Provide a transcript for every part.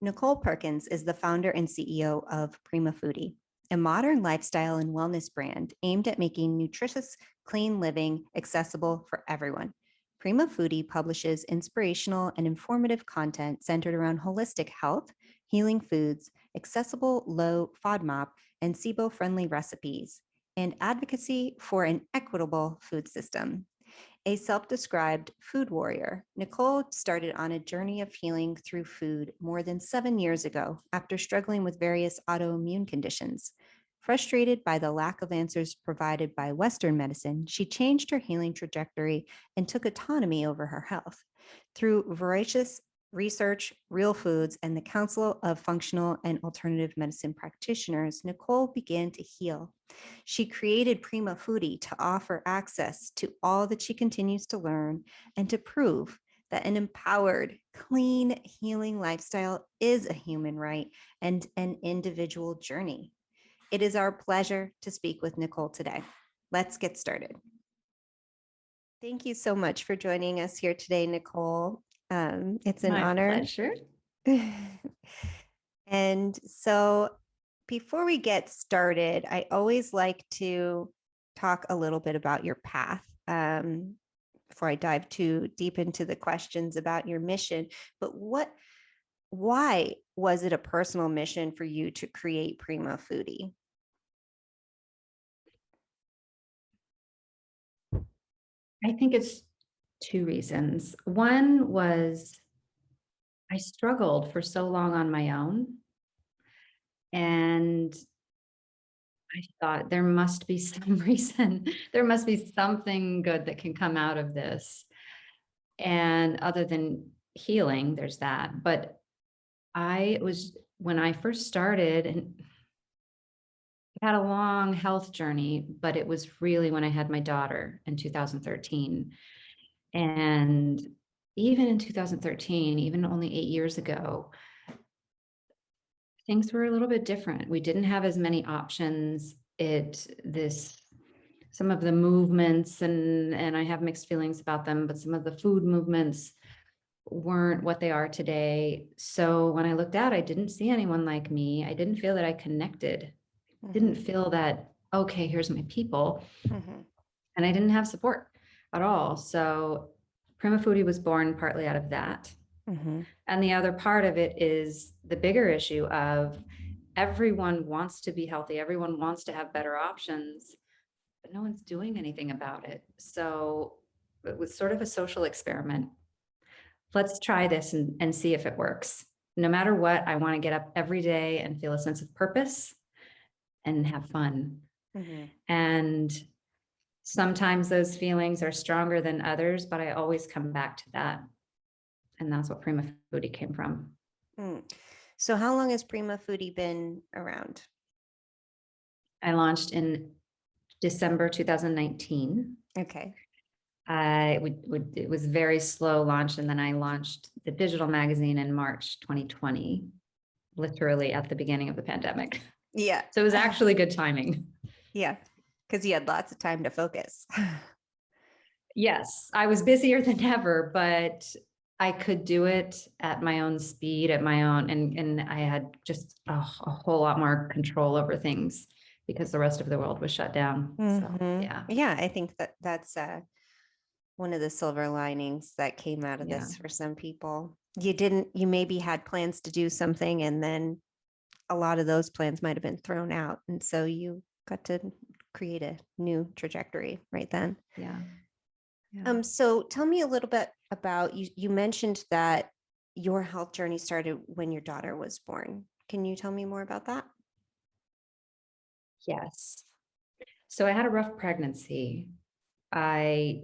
Nichole Perkins is the founder and CEO of PrimaFoodie, a modern lifestyle and wellness brand aimed at making nutritious, clean living accessible for everyone. PrimaFoodie publishes inspirational and informative content centered around holistic health, healing foods, accessible low FODMAP and SIBO-friendly recipes, and advocacy for an equitable food system. A self-described food warrior, Nichole started on a journey of healing through food more than 7 years ago after struggling with various autoimmune conditions. Frustrated by the lack of answers provided by Western medicine, she changed her healing trajectory and took autonomy over her health. Through voracious research, real foods, and the counsel of functional and alternative medicine practitioners, Nichole began to heal. She created PrimaFoodie to offer access to all that she continues to learn and to prove that an empowered, clean, healing lifestyle is a human right and an individual journey. It is our pleasure to speak with Nichole today. Let's get started. Thank you so much for joining us here today, Nichole. It's an honor. Pleasure. And so before we get started, I always like to talk a little bit about your path before I dive too deep into the questions about your mission. But why was it a personal mission for you to create PrimaFoodie? I think it's two reasons. One was I struggled for so long on my own, and I thought there must be some reason, there must be something good that can come out of this. And other than healing, there's that. But when I first started, and I had a long health journey, but it was really when I had my daughter in 2013. And even in 2013, even only 8 years ago, things were a little bit different. We didn't have as many options. Some of the movements, and I have mixed feelings about them, but some of the food movements weren't what they are today. So when I looked out, I didn't see anyone like me. I didn't feel that I connected. I didn't feel that, okay, here's my people. And I didn't have support at all. So PrimaFoodie was born partly out of that. And the other part of it is the bigger issue of everyone wants to be healthy. Everyone wants to have better options, but no one's doing anything about it. So it was sort of a social experiment. Let's try this and see if it works. No matter what, I want to get up every day and feel a sense of purpose and have fun. And sometimes those feelings are stronger than others, but I always come back to that. And that's what PrimaFoodie came from. So how long has PrimaFoodie been around? I launched in December 2019. Okay. It was a very slow launch. And then I launched the digital magazine in March 2020, literally at the beginning of the pandemic. Yeah. So it was actually good timing. Yeah. Because you had lots of time to focus. Yes, I was busier than ever, but I could do it at my own speed, at my own, and I had just a whole lot more control over things because the rest of the world was shut down. So, yeah, I think that's one of the silver linings that came out of this for some people. You maybe had plans to do something, and then a lot of those plans might have been thrown out, and so you got to create a new trajectory right then. Yeah. So tell me a little bit about, you mentioned that your health journey started when your daughter was born. Can you tell me more about that? Yes. So I had a rough pregnancy. I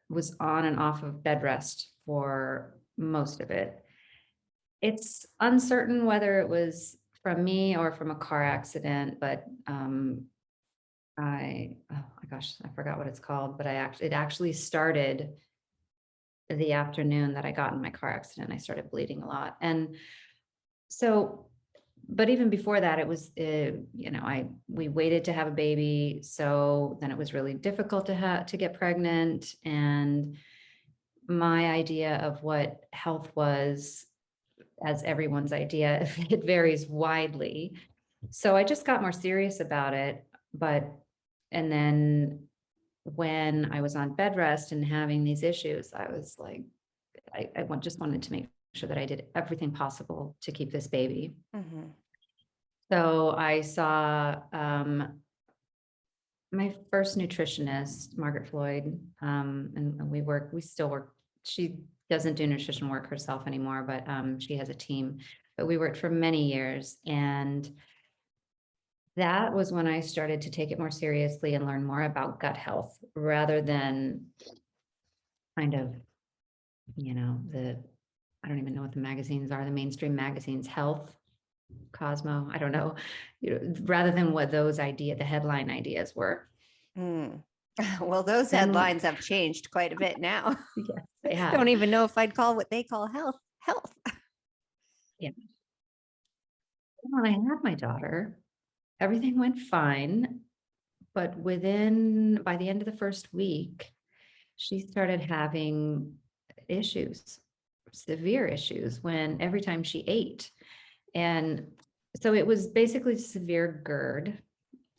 was on and off of bed rest for most of it. It's uncertain whether it was from me or from a car accident, but oh my gosh, I forgot what it's called, but it actually started the afternoon that I got in my car accident. I started bleeding a lot. And so, but even before that, it was, we waited to have a baby. So then it was really difficult to get pregnant. And my idea of what health was as everyone's idea. It varies widely. So I just got more serious about it. And then when I was on bed rest and having these issues, I was like, just wanted to make sure that I did everything possible to keep this baby. Mm-hmm. So I saw my first nutritionist, Margaret Floyd, and we still work. She doesn't do nutrition work herself anymore, but she has a team. But we worked for many years, and that was when I started to take it more seriously and learn more about gut health rather than kind of, I don't even know what the magazines are, the mainstream magazines, Health, Cosmo, I don't know, rather than what the headline ideas were. Mm. Well, those headlines have changed quite a bit now. Yes, they have. Don't even know if I'd call what they call health. Yeah. When I had my daughter, everything went fine, but by the end of the first week, she started having issues, severe issues, when every time she ate. And so it was basically severe GERD.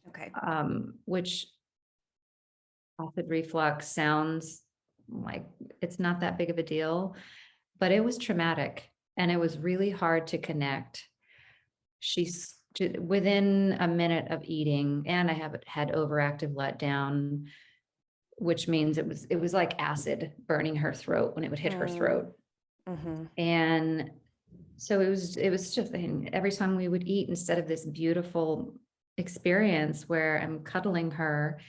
Okay. Which acid reflux sounds like it's not that big of a deal, but it was traumatic and it was really hard to connect. She's within a minute of eating, and I had overactive letdown, which means it was like acid burning her throat when it would hit her throat. Mm-hmm. And so it was just, every time we would eat, instead of this beautiful experience where I'm cuddling her,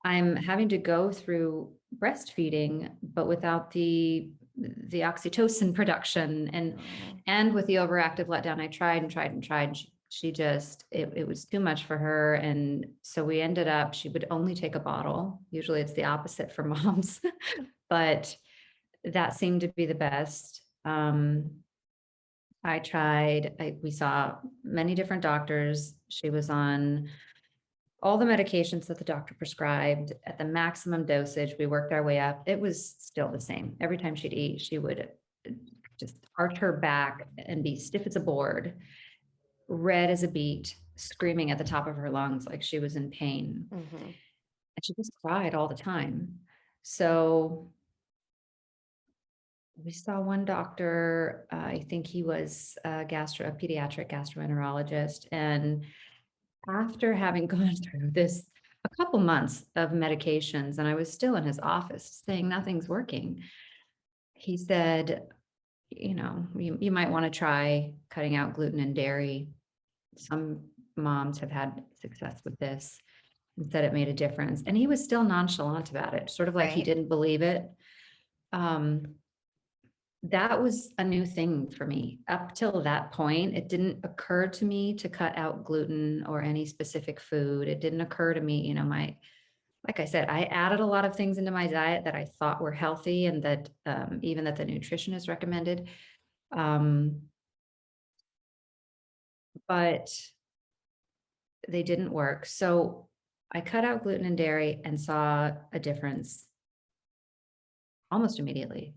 I'm having to go through breastfeeding, but without the oxytocin production and with the overactive letdown. I tried and tried and tried. She just, it was too much for her. And so we ended up, she would only take a bottle. Usually it's the opposite for moms, but that seemed to be the best. We saw many different doctors. She was on all the medications that the doctor prescribed at the maximum dosage. We worked our way up. It was still the same. Every time she'd eat, she would just arch her back and be stiff as a board, red as a beet, screaming at the top of her lungs like she was in pain. Mm-hmm. And she just cried all the time. So we saw one doctor, I think he was a pediatric gastroenterologist. And after having gone through this, a couple months of medications, and I was still in his office saying nothing's working, he said, you might want to try cutting out gluten and dairy. Some moms have had success with this and said it made a difference. And he was still nonchalant about it, sort of like he didn't believe it. That was a new thing for me. Up till that point, it didn't occur to me to cut out gluten or any specific food. It didn't occur to me, like I said, I added a lot of things into my diet that I thought were healthy and that even that the nutritionist recommended. But they didn't work. So I cut out gluten and dairy and saw a difference almost immediately.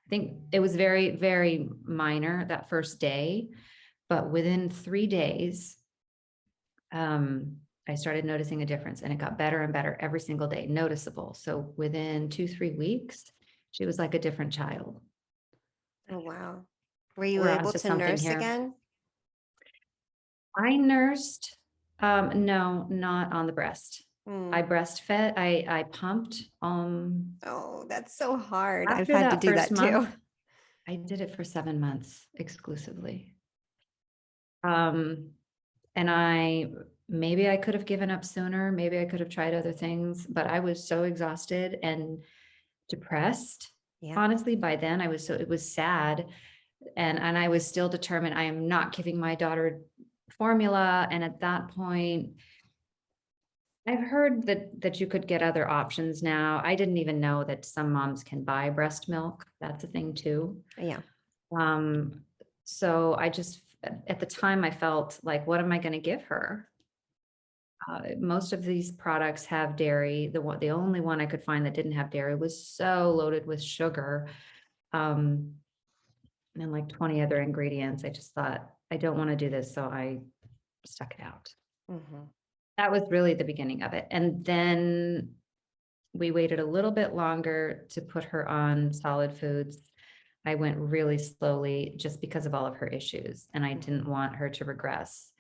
I think it was very, very minor that first day, but within 3 days, I started noticing a difference, and it got better and better every single day, noticeable. So within 2-3 weeks, she was like a different child. Oh, wow. Were you able to nurse again? I nursed, no, not on the breast. I breastfed, I pumped. Oh, that's so hard. I've After had to that do first that too. month, I did it for 7 months exclusively. And maybe I could have given up sooner. Maybe I could have tried other things, but I was so exhausted and depressed. Yeah. Honestly, by then it was sad. And I was still determined, I am not giving my daughter formula. And at that point, I've heard that you could get other options now. I didn't even know that some moms can buy breast milk. That's a thing too. Yeah. So I just, at the time, I felt like, what am I going to give her? Most of these products have dairy. The only one I could find that didn't have dairy was so loaded with sugar. and like 20 other ingredients. I just thought, I don't want to do this. So I stuck it out. Mhm. That was really the beginning of it. And then we waited a little bit longer to put her on solid foods. I went really slowly just because of all of her issues, and I didn't want her to regress.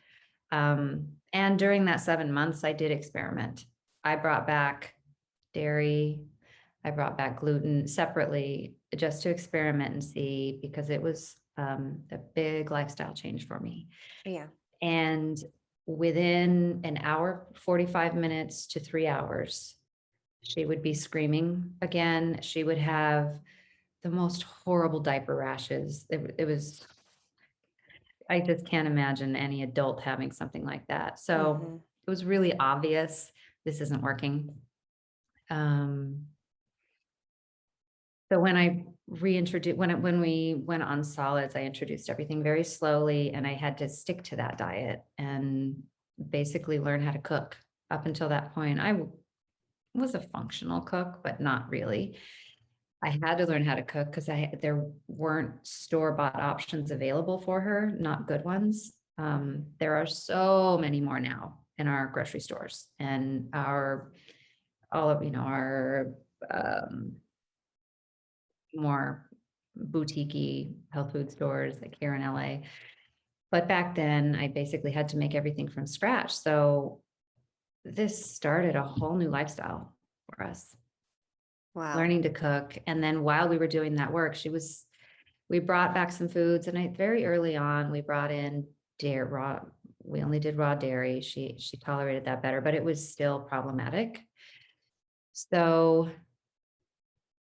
And during that 7 months, I did experiment. I brought back dairy. I brought back gluten separately just to experiment and see, because it was a big lifestyle change for me. Yeah. And within an hour, 45 minutes to 3 hours, she would be screaming again. She would have the most horrible diaper rashes. It was, I just can't imagine any adult having something like that. So Mhm. it was really obvious this isn't working. So when I reintroduced, when we went on solids, I introduced everything very slowly, and I had to stick to that diet and basically learn how to cook. Up until that point, I was a functional cook, but not really. I had to learn how to cook because there weren't store-bought options available for her, not good ones. There are so many more now in our grocery stores, and our more boutique-y health food stores like here in LA. But back then, I basically had to make everything from scratch. So this started a whole new lifestyle for us, Wow. learning to cook. And then while we were doing that work, we brought back some foods, and very early on, we brought in raw. We only did raw dairy. She tolerated that better, but it was still problematic. So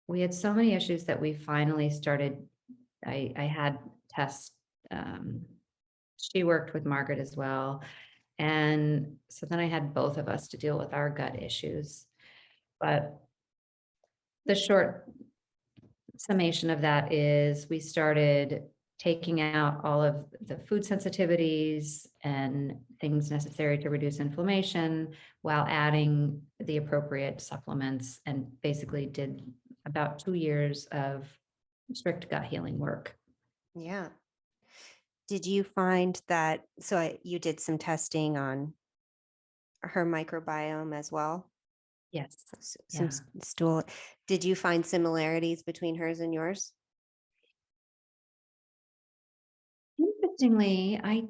we had so many issues that we finally started. I had tests. She worked with Margaret as well. And so then I had both of us to deal with our gut issues. But the short summation of that is we started taking out all of the food sensitivities and things necessary to reduce inflammation while adding the appropriate supplements, and basically did about 2 years of strict gut healing work. Yeah. Did you find that? So you did some testing on her microbiome as well? Yes. Some Yeah. stool. Did you find similarities between hers and yours? Interestingly, I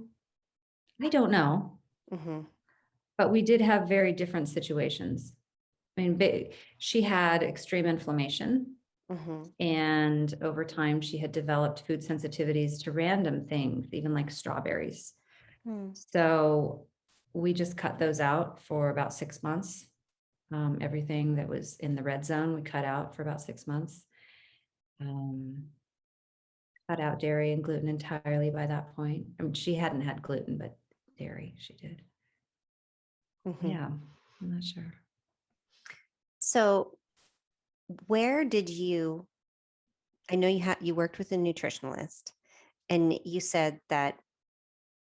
don't know, Mm-hmm. but we did have very different situations. I mean, she had extreme inflammation, Mm-hmm. and over time she had developed food sensitivities to random things, even like strawberries. So we just cut those out for about 6 months. Everything that was in the red zone, we cut out for about 6 months. Cut out dairy and gluten entirely by that point. I mean, she hadn't had gluten, but dairy she did. Mm-hmm. Yeah, I'm not sure. So where did I know you worked with a nutritionalist, and you said that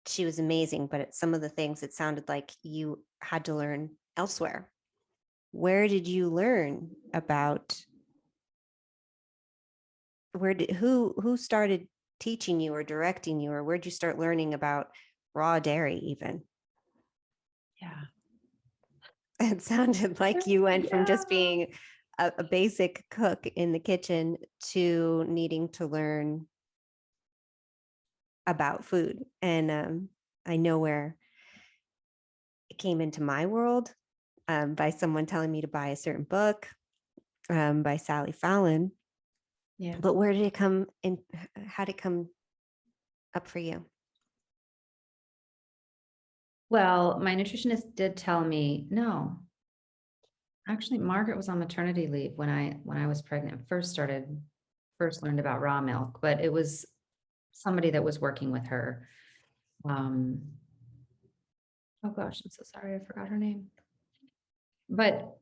she was amazing, but at some of the things it sounded like you had to learn elsewhere. Where did you learn about who started teaching you or directing you, or where'd you start learning about raw dairy even? Yeah. It sounded like you went from just being a basic cook in the kitchen to needing to learn about food. And I know where it came into my world by someone telling me to buy a certain book by Sally Fallon. Yeah. But where did it come in? How did it come up for you? Well, my nutritionist did tell me, no, actually, Margaret was on maternity leave when I was pregnant, first learned about raw milk, but it was somebody that was working with her. Oh gosh, I'm so sorry, I forgot her name. But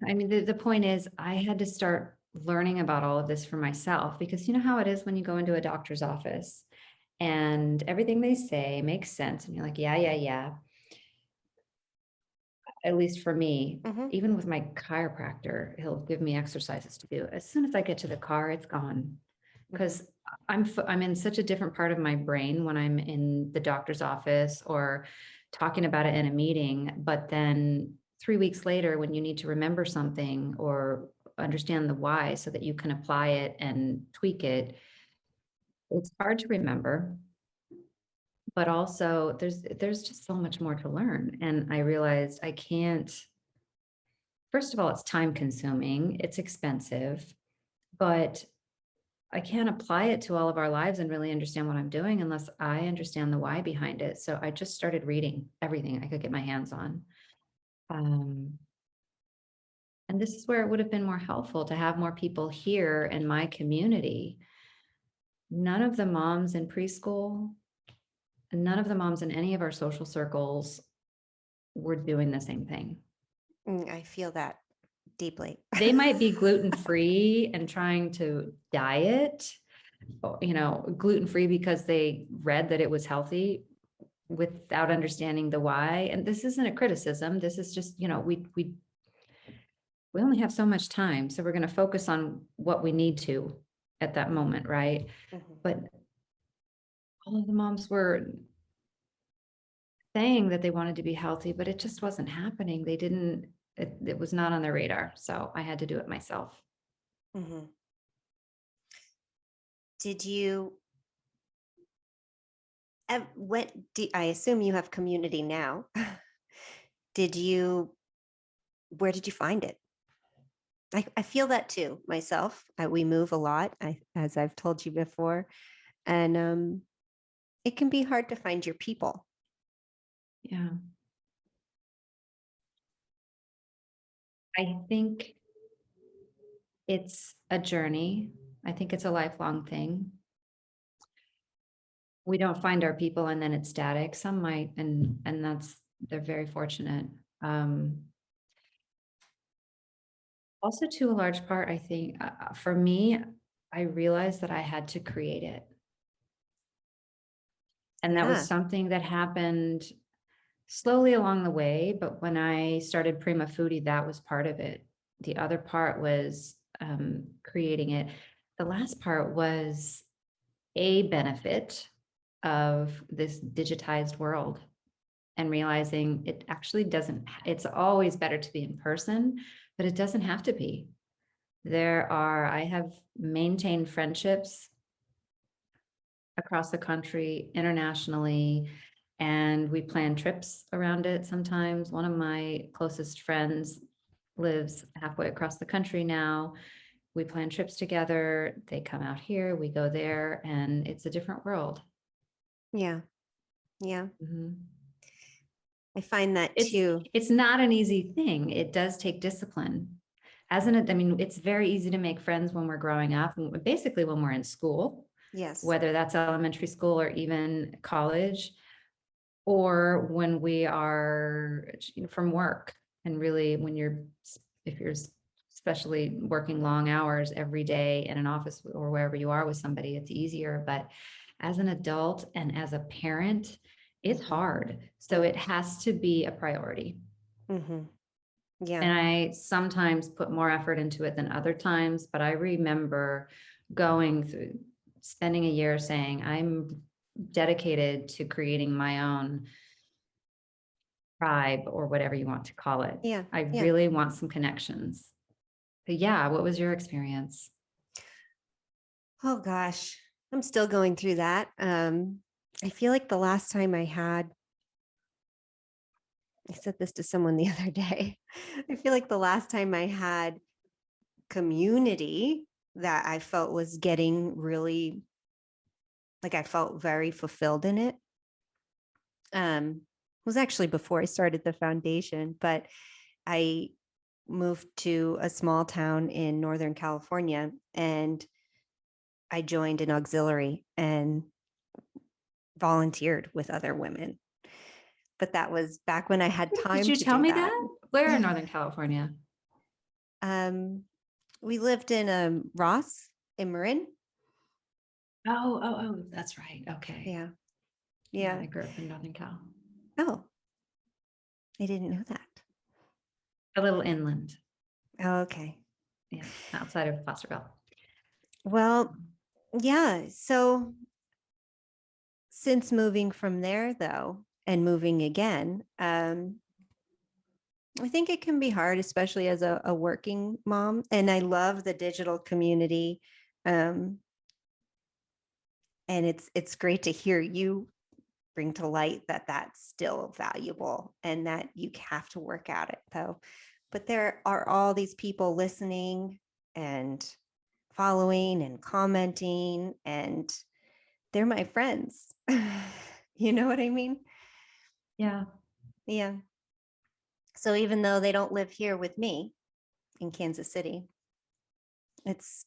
I mean, the point is, I had to start learning about all of this for myself, because you know how it is when you go into a doctor's office and everything they say makes sense, and you're like, yeah. at least for me, Mhm. even with my chiropractor, he'll give me exercises to do. As soon as I get to the car, it's gone. Because I'm in such a different part of my brain when I'm in the doctor's office or talking about it in a meeting. But then 3 weeks later, when you need to remember something or understand the why so that you can apply it and tweak it, it's hard to remember. But also there's just so much more to learn. And I realized I can't, first of all, it's time consuming, it's expensive, but I can't apply it to all of our lives and really understand what I'm doing unless I understand the why behind it. So I just started reading everything I could get my hands on. Um, and this is where it would have been more helpful to have more people here in my community. None of the moms in preschool, none of the moms in any of our social circles were doing the same thing. I feel that deeply. They might be gluten-free and trying to diet, gluten-free because they read that it was healthy without understanding the why. And this isn't a criticism. This is just, we only have so much time. So we're going to focus on what we need to at that moment, right? Mhm. But all of the moms were saying that they wanted to be healthy, but it just wasn't happening. It was not on their radar. So I had to do it myself. Mhm. Did you I assume you have community now. Did you, where did you find it? I feel that too myself. We move a lot, as I've told you before, and it can be hard to find your people. Yeah. I think it's a journey. I think it's a lifelong thing. We don't find our people and then it's static. Some might, and they're very fortunate. Also, to a large part, I think for me, I realized that I had to create it. And that was Yeah. something that happened slowly along the way. But when I started PrimaFoodie, that was part of it. The other part was creating it. The last part was a benefit of this digitized world and realizing it actually doesn't, it's always better to be in person, but it doesn't have to be. I have maintained friendships across the country, internationally, and we plan trips around it sometimes. One of my closest friends lives halfway across the country now. We plan trips together. They come out here, we go there, and it's a different world. Yeah. Yeah. Mhm. I find that It's too. it's not an easy thing. It does take discipline. It's very easy to make friends when we're growing up, and basically when we're in school, Yes. whether that's elementary school or even college, or when we are from work. And really, if you're especially working long hours every day in an office or wherever you are with somebody, it's easier. But as an adult and as a parent, it's hard. So it has to be a priority. Mm-hmm. Yeah. And I sometimes put more effort into it than other times, but I remember spending a year saying, I'm dedicated to creating my own tribe or whatever you want to call it. Yeah. I Yeah. really want some connections. But yeah, what was your experience? Oh gosh, I'm still going through that. I feel like the last time I said this to someone the other day. I feel like the last time I had community that I felt was getting really, like I felt very fulfilled in it, was actually before I started the foundation, but I moved to a small town in Northern California and I joined an auxiliary and volunteered with other women. But that was back when I had Did time you to tell do me that. that? Where in Northern California? We lived in Ross in Marin. Oh, that's right. Okay. Yeah. Yeah, Yeah. I grew up in Northern Cal. Oh, I didn't know that. A little inland. Oh, okay. Yeah. Outside of Placerville. Well, yeah. So since moving from there though, and moving again, I think it can be hard, especially as a working mom. And I love the digital community. Um, and it's great to hear you bring to light that that's still valuable and that you have to work at it though. But there are all these people listening and following and commenting, and they're my friends. You know what I mean? Yeah. Yeah. So even though they don't live here with me in Kansas City, it's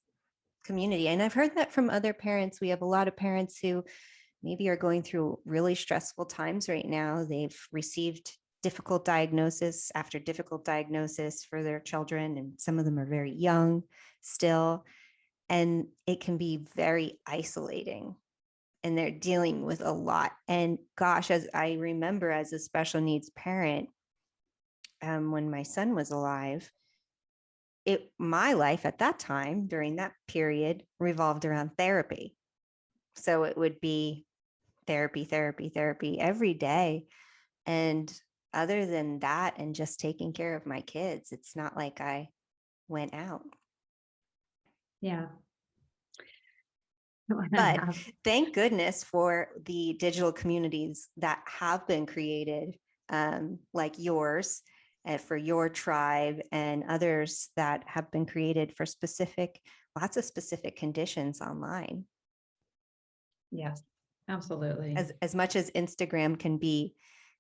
community. And I've heard that from other parents. We have a lot of parents who maybe are going through really stressful times right now. They've received difficult diagnosis after difficult diagnosis for their children, and some of them are very young still. And it can be very isolating. And they're dealing with a lot. And gosh, as I remember as a special needs parent, when my son was alive, my life at that time during that period revolved around therapy. So it would be therapy, therapy, therapy every day. And other than that, and just taking care of my kids, it's not like I went out. Yeah. But thank goodness for the digital communities that have been created, like yours, for your tribe, and others that have been created for lots of specific conditions online. Yes, absolutely. As much as Instagram can be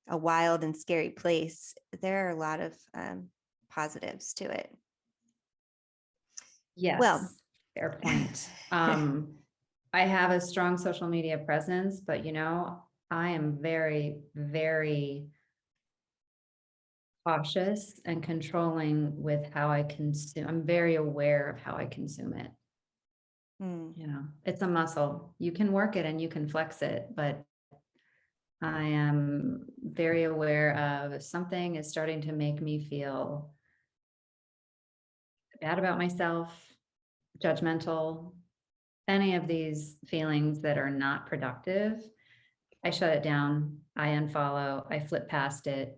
a wild and scary place, there are a lot of positives to it. Yes. Well, fair point. I have a strong social media presence, but I am very, very cautious and controlling with how I consume. I'm very aware of how I consume it. It's a muscle. You can work it and you can flex it, but I am very aware of if something is starting to make me feel bad about myself, judgmental, any of these feelings that are not productive, I shut it down. I unfollow, I flip past it.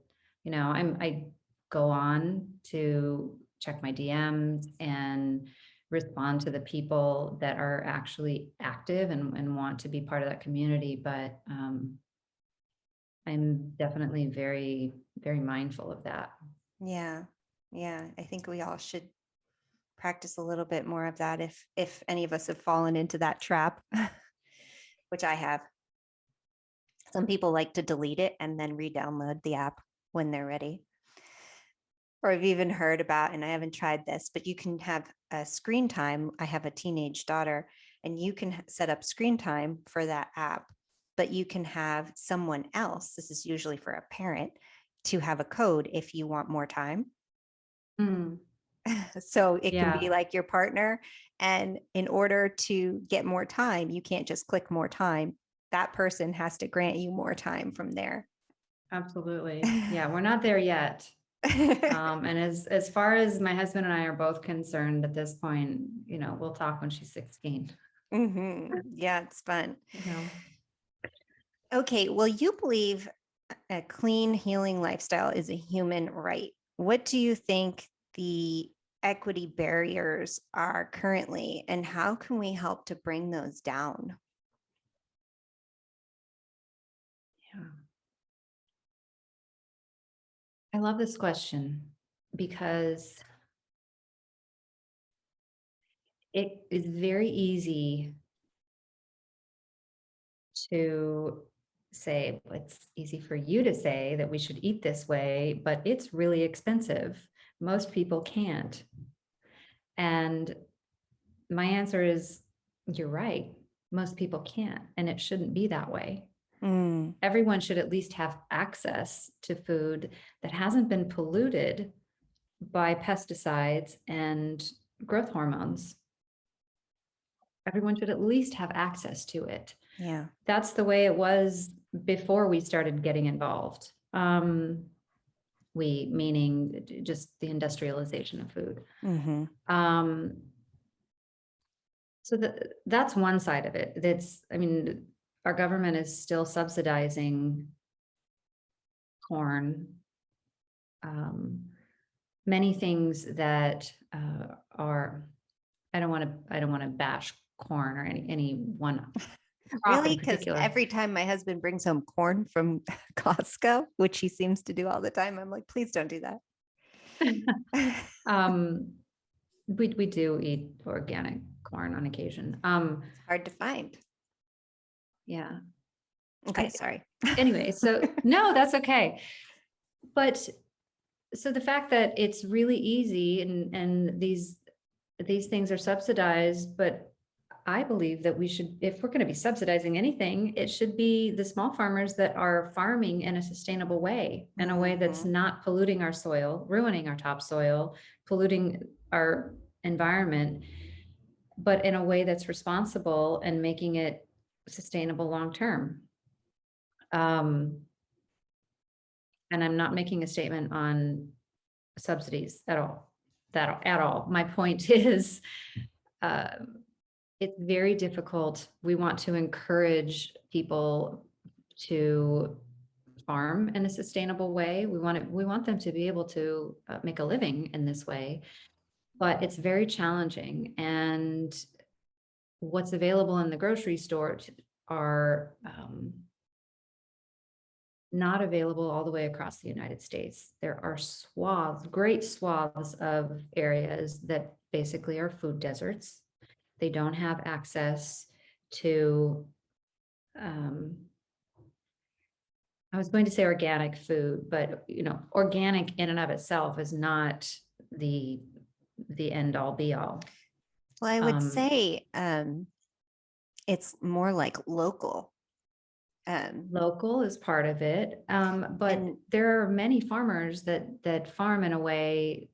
I go on to check my DMs and respond to the people that are actually active and want to be part of that community. But I'm definitely very, very mindful of that. Yeah. Yeah. I think we all should practice a little bit more of that if any of us have fallen into that trap, which I have. Some people like to delete it and then re-download the app when they're ready. Or I've even heard about, and I haven't tried this, but you can have a screen time. I have a teenage daughter, and you can set up screen time for that app, but you can have someone else, this is usually for a parent, to have a code if you want more time. So it can be like your partner. And in order to get more time, you can't just click more time. That person has to grant you more time from there. Absolutely. Yeah, we're not there yet. And as far as my husband and I are both concerned at this point, we'll talk when she's 16. Yeah, it's fun. Okay, well, you believe a clean, healing lifestyle is a human right. What do you think the equity barriers are currently, and how can we help to bring those down? Yeah. I love this question because it is very easy to say, it's easy for you to say that we should eat this way, but it's really expensive. Most people can't. And my answer is, you're right. Most people can't, and it shouldn't be that way. Everyone should at least have access to food that hasn't been polluted by pesticides and growth hormones. Everyone should at least have access to it. Yeah. That's the way it was before we started getting involved. We meaning just the industrialization of food. Mm-hmm. So that's one side of it. I mean, our government is still subsidizing corn, many things that are, I don't want to bash corn or any one crop Really? in Because particular. every time my husband brings home corn from Costco, which he seems to do all the time, I'm like, please don't do that. We do eat organic corn on occasion. It's hard to find. Yeah. Okay, sorry. Anyway, so no, that's okay. But so the fact that it's really easy and these things are subsidized, but I believe that we should, if we're going to be subsidizing anything, it should be the small farmers that are farming in a sustainable way, in a way that's not polluting our soil, ruining our topsoil, polluting our environment, but in a way that's responsible and making it sustainable long term. And I'm not making a statement on subsidies at all. My point is, it's very difficult. We want to encourage people to farm in a sustainable way. We want them to be able to make a living in this way, but it's very challenging. And what's available in the grocery store are not available all the way across the United States. There are great swaths of areas that basically are food deserts. They don't have access to, I was going to say organic food, but organic in and of itself is not the end all be all. Well, I would say it's more like local. Local is part of it, but there are many farmers that farm in a way,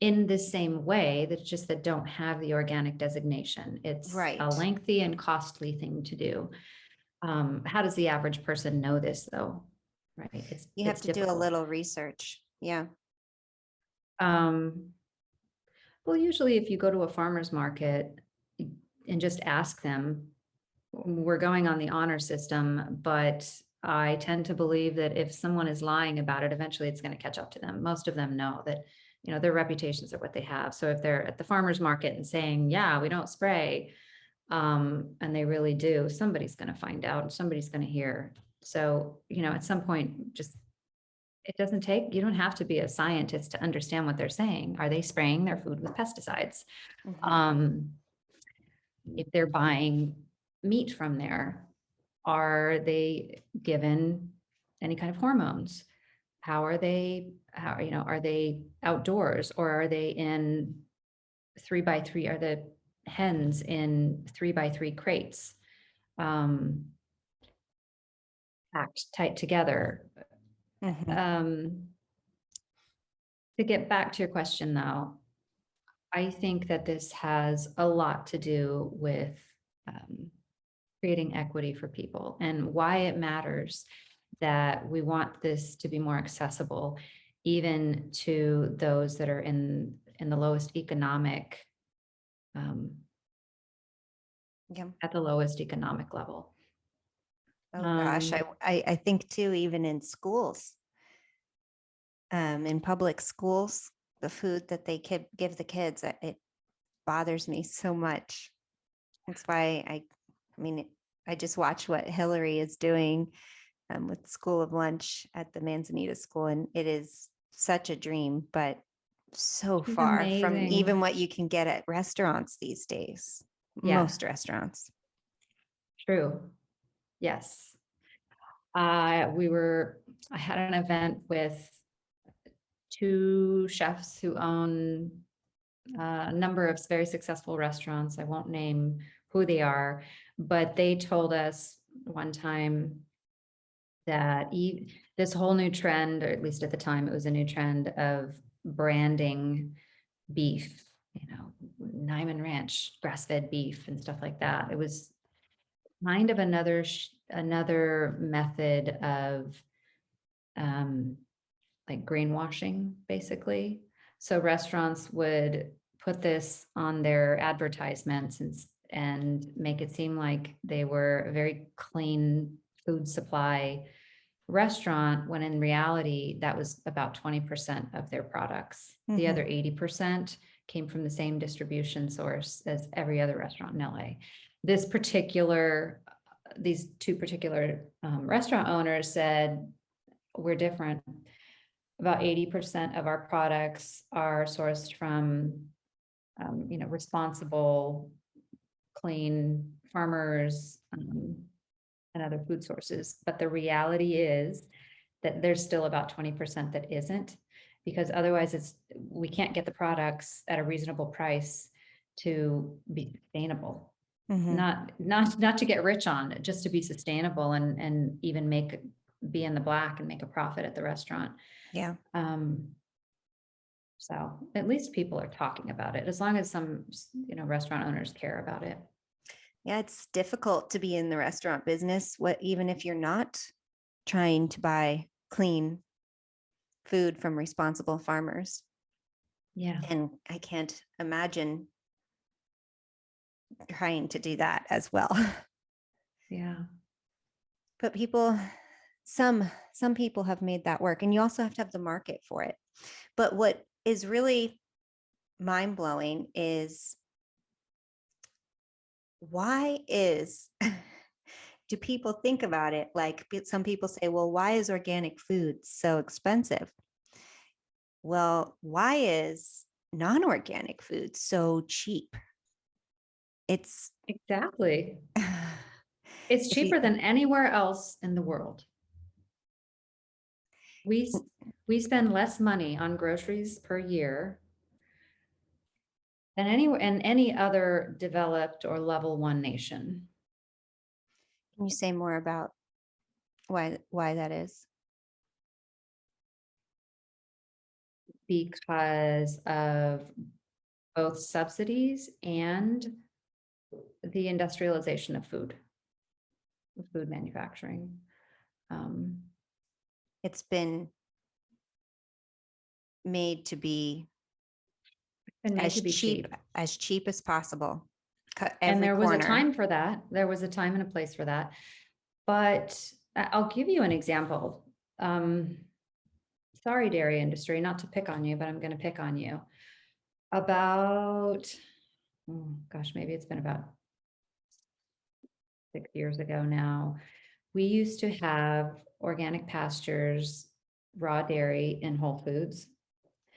in the same way, that don't have the organic designation. It's a lengthy and costly thing to do. How does the average person know this, though? Right? You have to do a little research. Yeah. Well, usually if you go to a farmer's market and just ask them, we're going on the honor system, but I tend to believe that if someone is lying about it, eventually it's going to catch up to them. Most of them know that, their reputations are what they have. So if they're at the farmer's market and saying, yeah, we don't spray, and they really do, somebody's going to find out and somebody's going to hear. So, at some point, you don't have to be a scientist to understand what they're saying. Are they spraying their food with pesticides? If they're buying meat from there, are they given any kind of hormones? Are they outdoors, or are they in 3x3? Are the hens in 3x3 crates, packed tight together? To get back to your question, though, I think that this has a lot to do with creating equity for people, and why it matters that we want this to be more accessible, even to those that are in the lowest economic, at the lowest economic level. Oh gosh, I think too, even in schools, in public schools, the food that they give the kids, it bothers me so much. That's why I just watch what Hillary is doing with School of Lunch at the Manzanita School, and it is such a dream, but so She's far amazing. from even what you can get at restaurants these days. Yeah. Most restaurants. True. Yes. I had an event with 2 chefs who own a number of very successful restaurants. I won't name who they are, but they told us one time that this whole new trend, or at least at the time, it was a new trend of branding beef, Niman Ranch, grass-fed beef and stuff like that. It was kind of another method of like greenwashing, basically. So restaurants would put this on their advertisements and make it seem like they were a very clean food supply restaurant, when in reality, that was about 20% of their products. The other 80% came from the same distribution source as every other restaurant in LA. These two particular restaurant owners said, we're different. About 80% of our products are sourced from, responsible, clean farmers, and other food sources. But the reality is that there's still about 20% that isn't, because otherwise we can't get the products at a reasonable price to be sustainable. Not to get rich on it, just to be sustainable and even be in the black and make a profit at the restaurant. Yeah. So at least people are talking about it, as long as some, restaurant owners care about it. Yeah, it's difficult to be in the restaurant business, even if you're not trying to buy clean food from responsible farmers. Yeah. And I can't imagine trying to do that as well. Yeah. But some people have made that work, and you also have to have the market for it. But what is really mind-blowing is, why do people think about it? Like, some people say, well, why is organic food so expensive? Well, why is non-organic food so cheap? It's Exactly. It's cheaper than anywhere else in the world. We spend less money on groceries per year than any other developed or level 1 nation. Can you say more about why that is? Because of both subsidies and the industrialization of food manufacturing. It's been made to be as cheap as possible. And there was a time for that. There was a time and a place for that. But I'll give you an example. Sorry, dairy industry, not to pick on you, but I'm going to pick on you. About, maybe it's been about 6 years ago now. We used to have organic pastures, raw dairy in Whole Foods.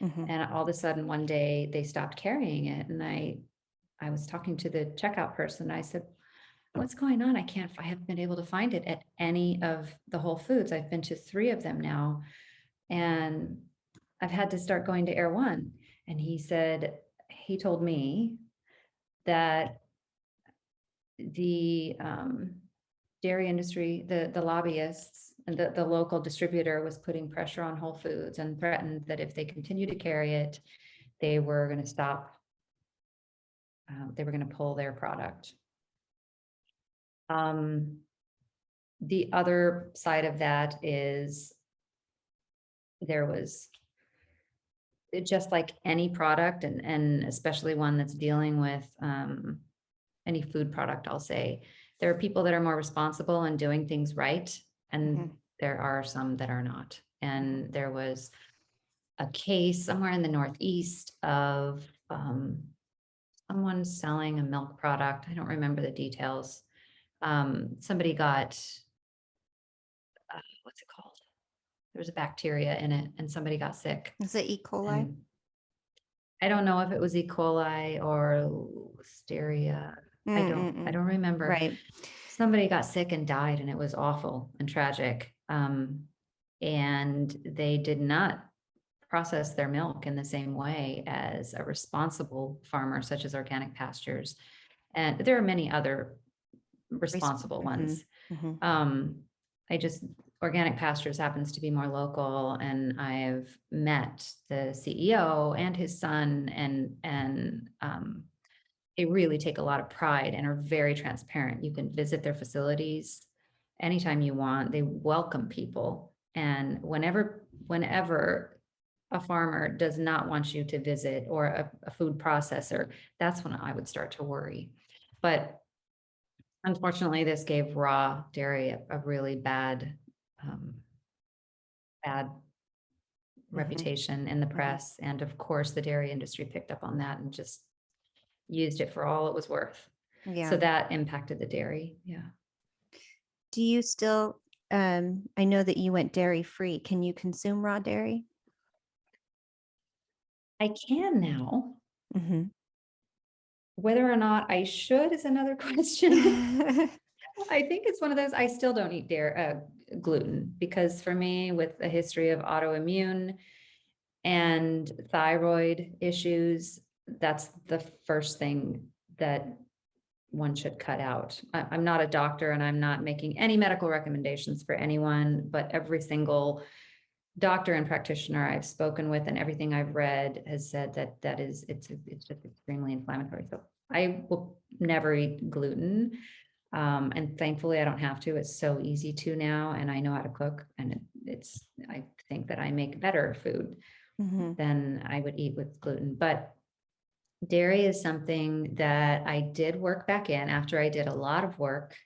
And all of a sudden one day they stopped carrying it. And I was talking to the checkout person. I said, what's going on? I haven't been able to find it at any of the Whole Foods. I've been to 3 of them now, and I've had to start going to Air One. And he told me that the dairy industry, the lobbyists and the local distributor was putting pressure on Whole Foods and threatened that if they continue to carry it, they were going to stop. They were going to pull their product. The other side of that is, there was, just like any product, and especially one that's dealing with any food product, I'll say, there are people that are more responsible and doing things right, and there are some that are not. And there was a case somewhere in the Northeast of someone selling a milk product. I don't remember the details. Somebody got, what's it called? There was a bacteria in it, and somebody got sick. Is it E. coli? And I don't know if it was E. coli or Listeria. I don't remember. Right. Somebody got sick and died, and it was awful and tragic. And they did not process their milk in the same way as a responsible farmer, such as Organic Pastures. And there are many other responsible ones. Organic Pastures happens to be more local, and I've met the CEO and his son, and they really take a lot of pride and are very transparent. You can visit their facilities anytime you want. They welcome people. And whenever whenever a farmer does not want you to visit, or a food processor, that's when I would start to worry. But unfortunately, this gave raw dairy a really bad reputation in the press. And of course, the dairy industry picked up on that and just used it for all it was worth. Yeah. So that impacted the dairy. Yeah. Do you still, I know that you went dairy free. Can you consume raw dairy? I can now. Mm-hmm. Whether or not I should is another question. I think it's one of those, I still don't eat gluten, because for me, with a history of autoimmune and thyroid issues, that's the first thing that one should cut out. I'm not a doctor, and I'm not making any medical recommendations for anyone, but every single doctor and practitioner I've spoken with and everything I've read has said that it's just extremely inflammatory. So I will never eat gluten. And thankfully I don't have to. It's so easy to now, and I know how to cook, and I think that I make better food than I would eat with gluten. But dairy is something that I did work back in after I did a lot of work.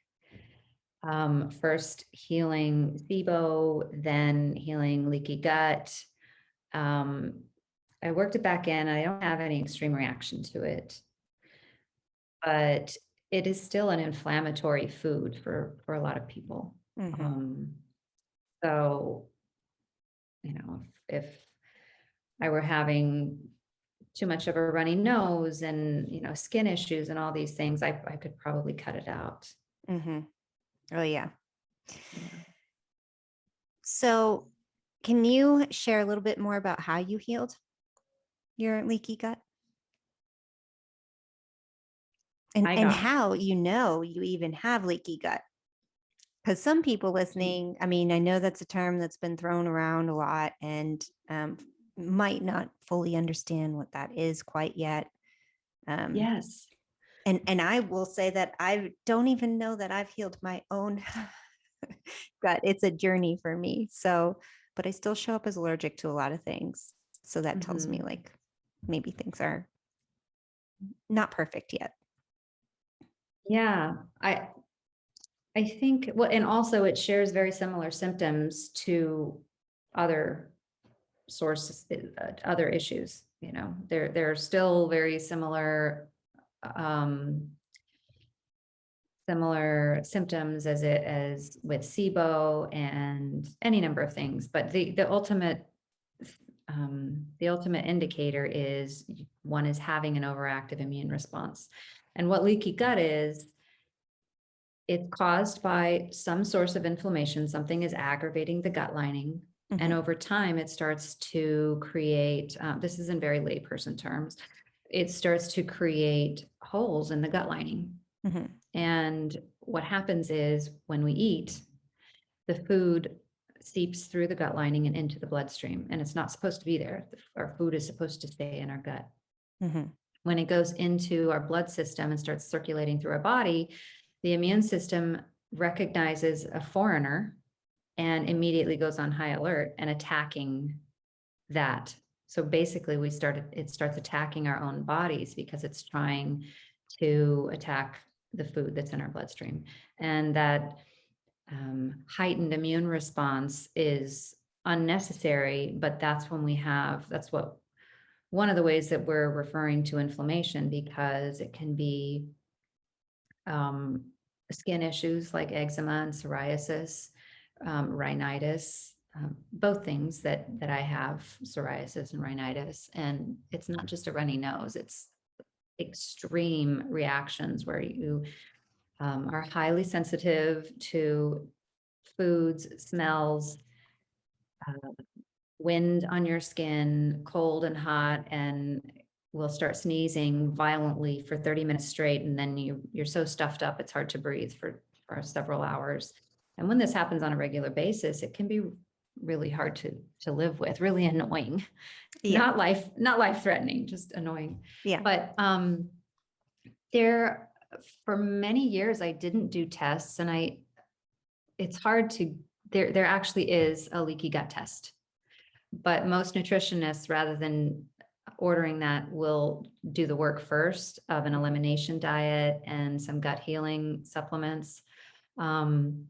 First healing SIBO, then healing leaky gut. I worked it back in. I don't have any extreme reaction to it, but it is still an inflammatory food for a lot of people. So, if I were having too much of a runny nose and, skin issues and all these things, I could probably cut it out. Oh, yeah. So can you share a little bit more about how you healed your leaky gut? And how you even have leaky gut? Because some people listening, I mean, I know that's a term that's been thrown around a lot, and might not fully understand what that is quite yet. Yes. And I will say that I don't even know that I've healed my own gut. It's a journey for me. So, but I still show up as allergic to a lot of things. So that tells me like maybe things are not perfect yet. Yeah, I think, well, and also it shares very similar symptoms to other sources, other issues. They're still very similar symptoms as with SIBO and any number of things. But the ultimate indicator is one is having an overactive immune response. And what leaky gut is, it's caused by some source of inflammation. Something is aggravating the gut lining. And over time, it starts to create, this is in very layperson terms, it starts to create holes in the gut lining. And what happens is when we eat, the food seeps through the gut lining and into the bloodstream, and it's not supposed to be there. Our food is supposed to stay in our gut. When it goes into our blood system and starts circulating through our body, the immune system recognizes a foreigner and immediately goes on high alert and attacking that. So basically it starts attacking our own bodies because it's trying to attack the food that's in our bloodstream. And that heightened immune response is unnecessary, but that's one of the ways that we're referring to inflammation, because it can be skin issues like eczema and psoriasis, rhinitis, both things that I have, psoriasis and rhinitis. And it's not just a runny nose, it's extreme reactions where you are highly sensitive to foods, smells, wind on your skin, cold and hot, and will start sneezing violently for 30 minutes straight. And then you're so stuffed up, it's hard to breathe for several hours. And when this happens on a regular basis, it can be really hard to live with, really annoying. Not life threatening, just annoying. But for many years I didn't do tests, and it's hard to, there actually is a leaky gut test. But most nutritionists, rather than ordering that, will do the work first of an elimination diet and some gut healing supplements. Probably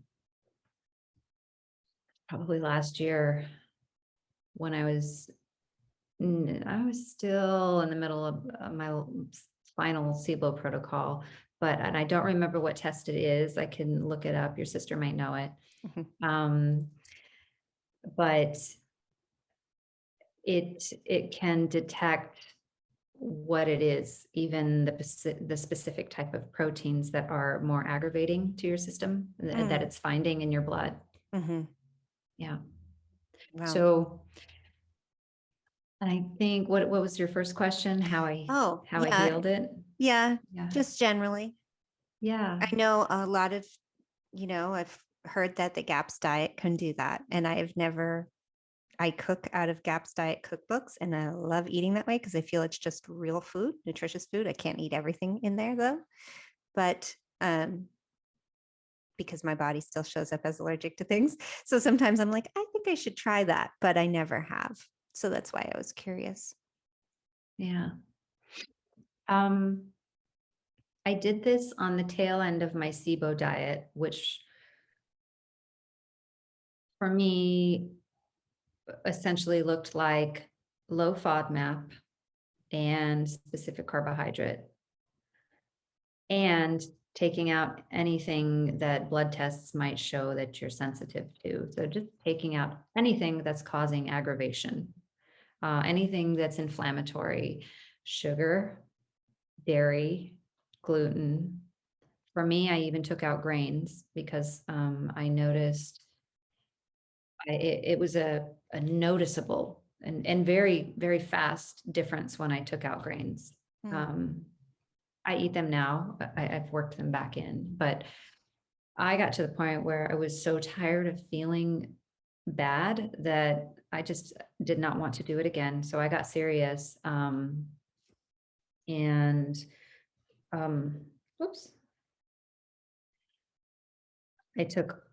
last year when I was still in the middle of my final SIBO protocol, and I don't remember what test it is. I can look it up. Your sister might know it. Mhm. But it can detect what it is, even the specific type of proteins that are more aggravating to your system that it's finding in your blood. Mhm. Yeah. Wow. So I think what was your first question? How I yeah. healed it? Yeah. Yeah. Just generally. Yeah. I know a lot of, I've heard that the GAPS diet can do that. And I cook out of GAPS diet cookbooks, and I love eating that way because I feel it's just real food, nutritious food. I can't eat everything in there though. But because my body still shows up as allergic to things. So sometimes I'm like, I think I should try that, but I never have. So that's why I was curious. Yeah. I did this on the tail end of my SIBO diet, which for me essentially looked like low FODMAP and specific carbohydrate, and taking out anything that blood tests might show that you're sensitive to. So just taking out anything that's causing aggravation, anything that's inflammatory, sugar, dairy, gluten. For me, I even took out grains because I noticed it was a noticeable and very, very fast difference when I took out grains. I eat them now. I've worked them back in, but I got to the point where I was so tired of feeling bad that I just did not want to do it again. So I got serious. And Oops. I took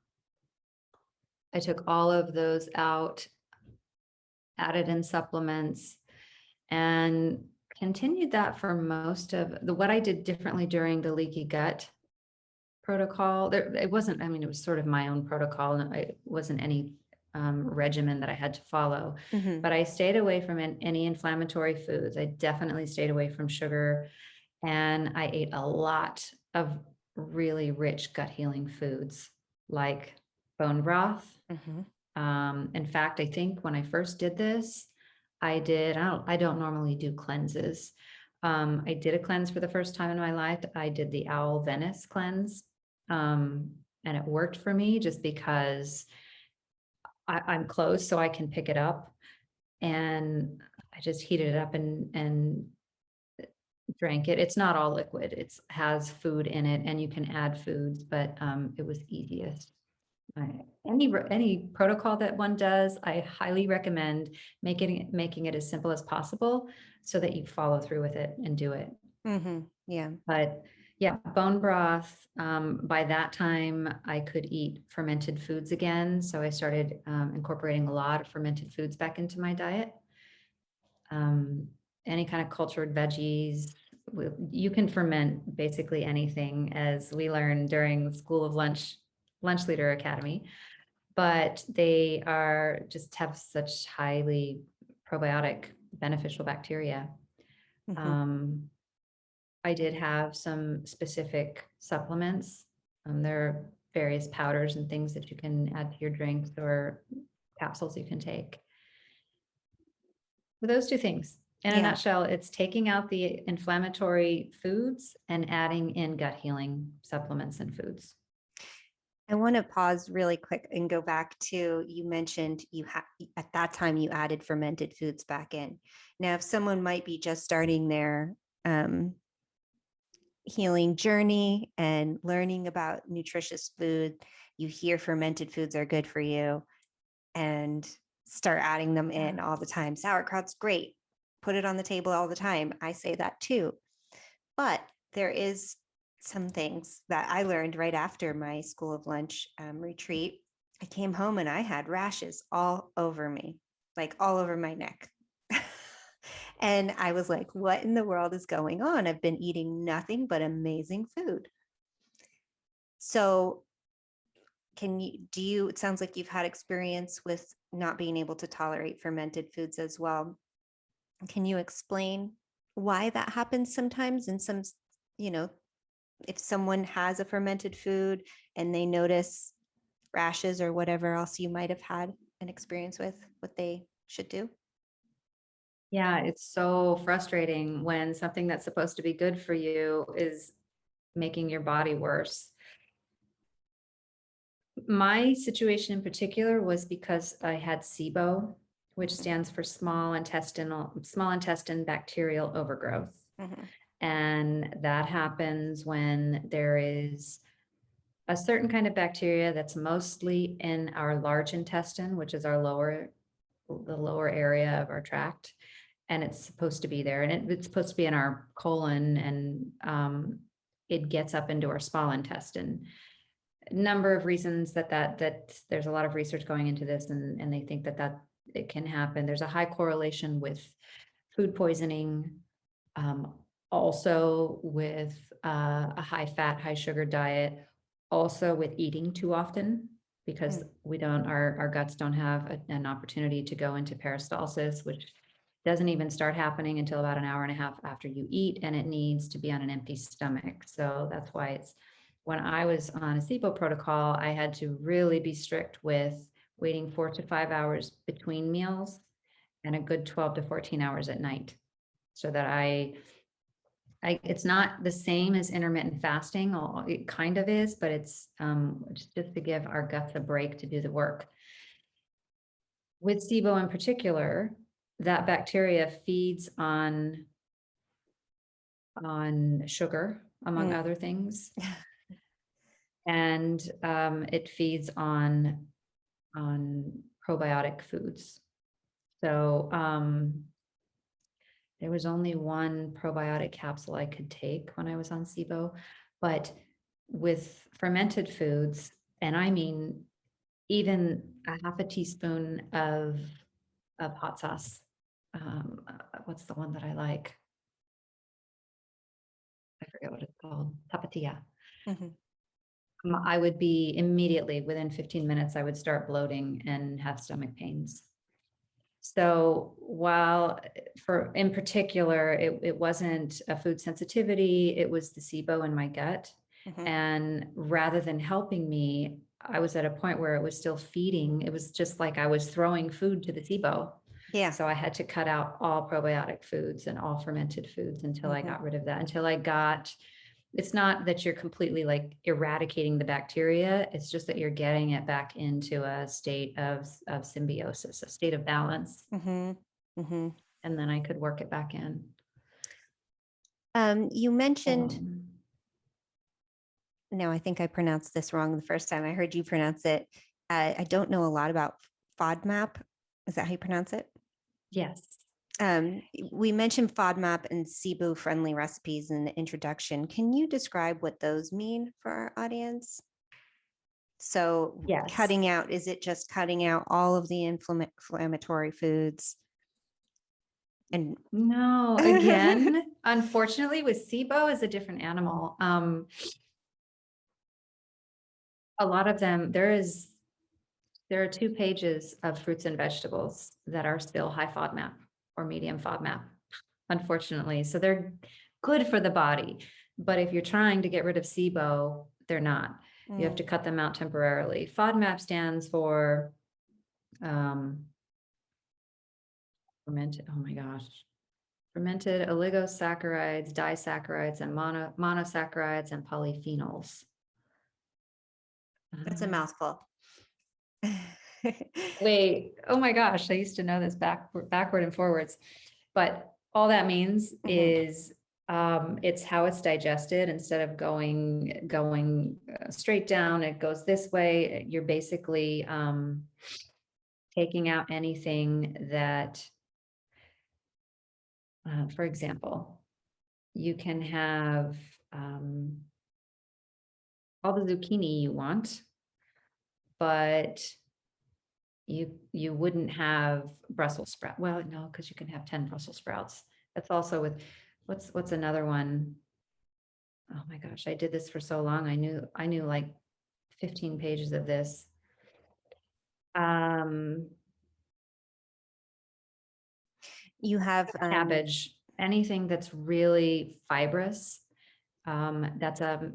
all of those out, added in supplements, and continued that for most of what I did differently during the leaky gut protocol. It wasn't, I mean, it was sort of my own protocol, and it wasn't any regimen that I had to follow, but I stayed away from any inflammatory foods. I definitely stayed away from sugar, and I ate a lot of really rich gut healing foods like bone broth. In fact, I think when I first did this, I don't normally do cleanses. I did a cleanse for the first time in my life. I did the Owl Venice cleanse. And it worked for me just because I'm close, so I can pick it up. And I just heated it up and drank it. It's not all liquid. It has food in it, and you can add foods, but it was easiest. Any protocol that one does, I highly recommend making it as simple as possible so that you follow through with it and do it. Yeah. But yeah, bone broth. By that time, I could eat fermented foods again. So I started incorporating a lot of fermented foods back into my diet. Any kind of cultured veggies. You can ferment basically anything, as we learned during the School of Lunch Leader Academy, but they just have such highly probiotic beneficial bacteria. I did have some specific supplements. There are various powders and things that you can add to your drinks or capsules you can take. With those two things, in a nutshell, it's taking out the inflammatory foods and adding in gut healing supplements and foods. I want to pause really quick and go back to, you mentioned at that time you added fermented foods back in. Now, if someone might be just starting their healing journey and learning about nutritious food, you hear fermented foods are good for you and start adding them in all the time. Sauerkraut's great. Put it on the table all the time. I say that too. But there is some things that I learned right after my School of Lunch retreat. I came home and I had rashes all over me, like all over my neck. And I was like, what in the world is going on? I've been eating nothing but amazing food. So it sounds like you've had experience with not being able to tolerate fermented foods as well. Can you explain why that happens sometimes in some, you know, if someone has a fermented food and they notice rashes or whatever else you might have had an experience with, what they should do? Yeah, it's so frustrating when something that's supposed to be good for you is making your body worse. My situation in particular was because I had SIBO, which stands for small intestine bacterial overgrowth. Mm-hmm. And that happens when there is a certain kind of bacteria that's mostly in our large intestine, which is the lower area of our tract. And it's supposed to be there, and it's supposed to be in our colon, and it gets up into our small intestine. Number of reasons that there's a lot of research going into this, and they think that it can happen. There's a high correlation with food poisoning, also with a high fat, high sugar diet, also with eating too often, because our guts don't have an opportunity to go into peristalsis, which doesn't even start happening until about an hour and a half after you eat, and it needs to be on an empty stomach. So that's why when I was on a SIBO protocol, I had to really be strict with waiting 4 to 5 hours between meals and a good 12 to 14 hours at night, so that it's not the same as intermittent fasting. It kind of is, but it's just to give our guts a break to do the work. With SIBO in particular, that bacteria feeds on sugar, among other things. And it feeds on probiotic foods. So there was only one probiotic capsule I could take when I was on SIBO, but with fermented foods, and I mean even a half a teaspoon of hot sauce. What's the one that I like? I forget what it's called. Tapatía. Mm-hmm. I would be immediately, within 15 minutes, I would start bloating and have stomach pains. So while in particular, it wasn't a food sensitivity, it was the SIBO in my gut. Mm-hmm. And rather than helping me, I was at a point where it was still feeding. It was just like I was throwing food to the SIBO. Yeah. So I had to cut out all probiotic foods and all fermented foods until I got rid of that, it's not that you're completely like eradicating the bacteria. It's just that you're getting it back into a state of symbiosis, a state of balance. Mm-hmm. Mm-hmm. And then I could work it back in. You mentioned, no, I think I pronounced this wrong the first time I heard you pronounce it. I don't know a lot about FODMAP. Is that how you pronounce it? Yes. We mentioned FODMAP and SIBO-friendly recipes in the introduction. Can you describe what those mean for our audience? So Yes. is it just cutting out all of the inflammatory foods? And no, again, unfortunately with SIBO is a different animal. A lot of them, there are 2 pages of fruits and vegetables that are still high FODMAP or medium FODMAP, unfortunately. So they're good for the body, but if you're trying to get rid of SIBO, they're not. You have to cut them out temporarily. FODMAP stands for fermented oligosaccharides, disaccharides, and monosaccharides and polyphenols. That's a mouthful. Wait, oh my gosh, I used to know this backward and forwards, but all that means is it's how it's digested. Instead of going straight down, it goes this way. You're basically taking out anything that, for example, you can have all the zucchini you want, but you wouldn't have Brussels sprout. Well, no, because you can have 10 Brussels sprouts. That's also with what's another one? Oh my gosh, I did this for so long. I knew like 15 pages of this. You have Cabbage, anything that's really fibrous. That's a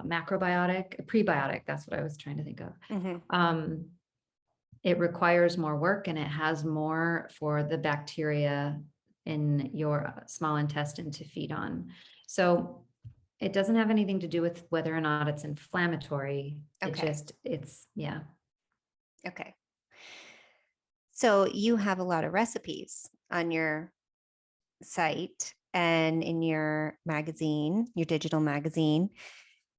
macrobiotic, a prebiotic. That's what I was trying to think of. mhm. It requires more work and it has more for the bacteria in your small intestine to feed on. So it doesn't have anything to do with whether or not it's inflammatory. Okay. Yeah. Okay. So you have a lot of recipes on your site and in your magazine, your digital magazine.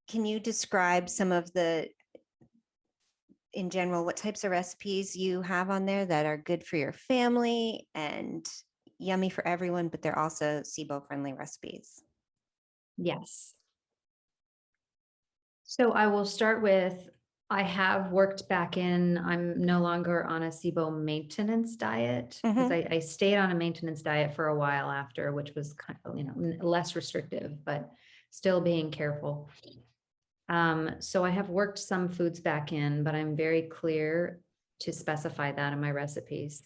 Can you describe some of in general, what types of recipes you have on there that are good for your family and yummy for everyone, but they're also SIBO-friendly recipes? Yes. So I will start with, I have worked back in, I'm no longer on a SIBO maintenance diet because I stayed on a maintenance diet for a while after, which was kind of, less restrictive, but still being careful. So I have worked some foods back in, but I'm very clear to specify that in my recipes.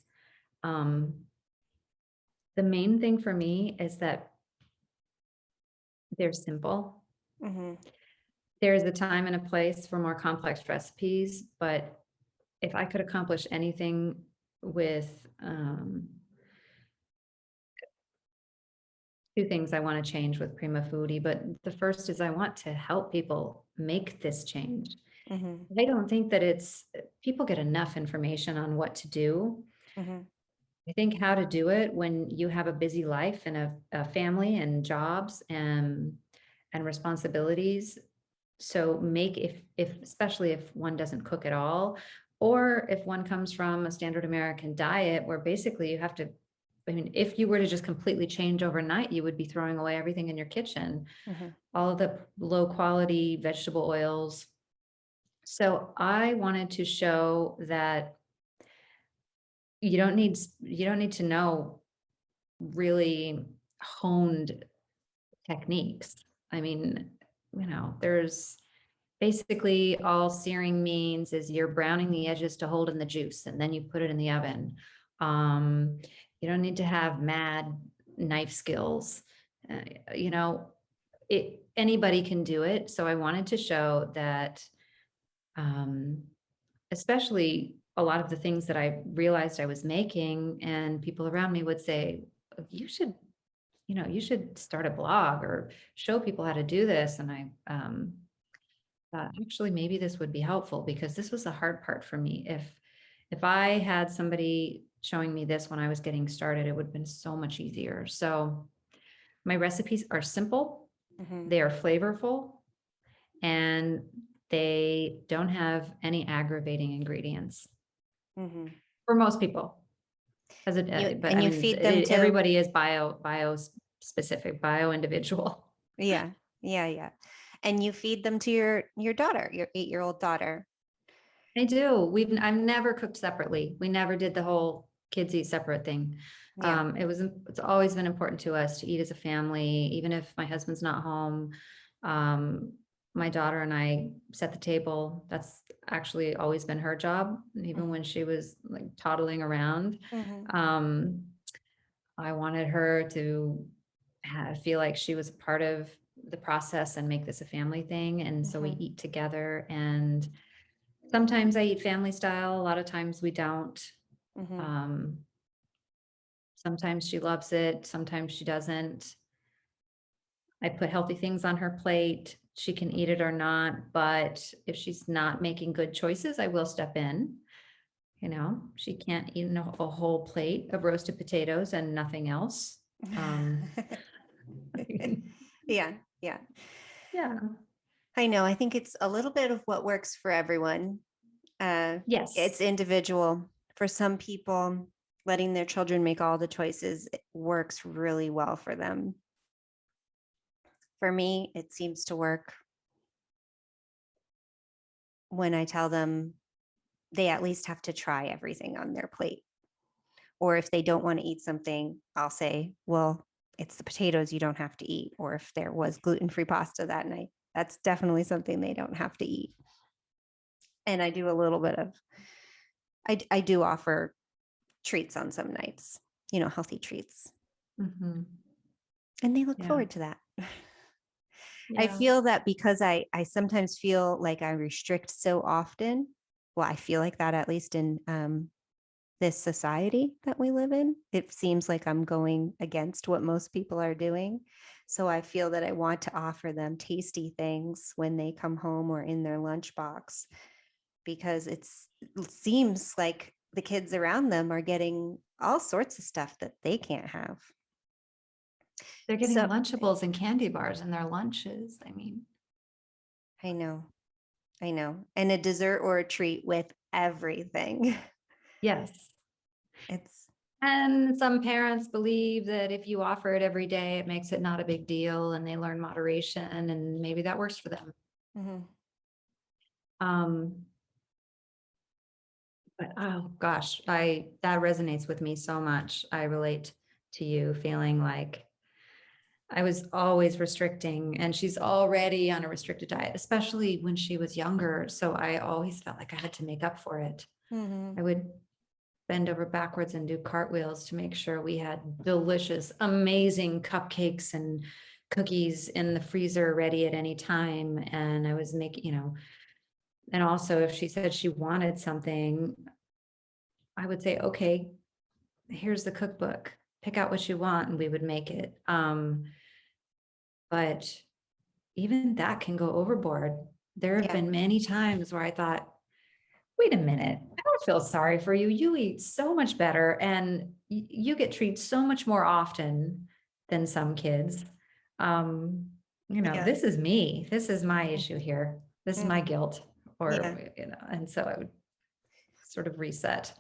The main thing for me is that they're simple. Mm-hmm. There's a time and a place for more complex recipes, but if I could accomplish anything with two things I want to change with PrimaFoodie, but the first is I want to help people make this change. Mm-hmm. I don't think that people get enough information on what to do. Mm-hmm. I think how to do it when you have a busy life and a family and jobs and responsibilities. So if especially if one doesn't cook at all, or if one comes from a standard American diet where basically you have to, I mean, if you were to just completely change overnight, you would be throwing away everything in your kitchen, Mm-hmm. all of the low quality vegetable oils. So I wanted to show that you don't need to know really honed techniques. I mean, there's basically all searing means is you're browning the edges to hold in the juice and then you put it in the oven. You don't need to have mad knife skills. You know, anybody can do it. So I wanted to show that, especially a lot of the things that I realized I was making and people around me would say, you should start a blog or show people how to do this. And I thought, actually, maybe this would be helpful because this was the hard part for me. If I had somebody showing me this when I was getting started, it would have been so much easier. So my recipes are simple, Mm-hmm. they are flavorful, and they don't have any aggravating ingredients Mm-hmm. for most people. But I You mean, feed them to, everybody is bio specific, bio individual. yeah, yeah. And you feed them to your daughter, your 8-year-old daughter. I do. I've never cooked separately. We never did the whole kids eat separate thing. Yeah. It's always been important to us to eat as a family, even if my husband's not home. My daughter and I set the table. That's actually always been her job, even when she was like toddling around. Mm-hmm. I wanted her to feel like she was a part of the process and make this a family thing. And so we Mm-hmm. eat together, and sometimes I eat family style. A lot of times we don't. Mm-hmm. Um, Sometimes she loves it. Sometimes she doesn't. I put healthy things on her plate. She can eat it or not, but if she's not making good choices, I will step in. She can't eat a whole plate of roasted potatoes and nothing else. Yeah, yeah. Yeah. I know. I think it's a little bit of what works for everyone. It's Yes. individual. For some people, letting their children make all the choices works really well for them. For me, it seems to work when I tell them they at least have to try everything on their plate. Or if they don't want to eat something, I'll say, well, it's the potatoes you don't have to eat. Or if there was gluten-free pasta that night, that's definitely something they don't have to eat. And I do a little bit of, I do offer treats on some nights, healthy treats. Mm-hmm. And they look Yeah. forward to that. I Yeah. feel that because I sometimes feel like I restrict so often. Well, I feel like that at least in this society that we live in. It seems like I'm going against what most people are doing. So I feel that I want to offer them tasty things when they come home or in their lunchbox, because it seems like the kids around them are getting all sorts of stuff that they can't have. They're getting So Lunchables and candy bars in their lunches. I mean, I know. And a dessert or a treat with everything. yes. It's And some parents believe that if you offer it every day, it makes it not a big deal and they learn moderation and maybe that works for them. mhm. But oh gosh, that resonates with me so much. I relate to you feeling like I was always restricting and she's already on a restricted diet, especially when she was younger. So I always felt like I had to make up for it. Mhm. I would bend over backwards and do cartwheels to make sure we had delicious, amazing cupcakes and cookies in the freezer ready at any time. And I was making, and also if she said she wanted something, I would say, okay, here's the cookbook, pick out what you want, and we would make it. But even that can go overboard. There have Yeah. been many times where I thought, wait a minute, I don't feel sorry for you. You eat so much better and you get treats so much more often than some kids. Yeah. This is me. This is my issue here. This is my Mhm. guilt. Yeah. And so I would sort of reset.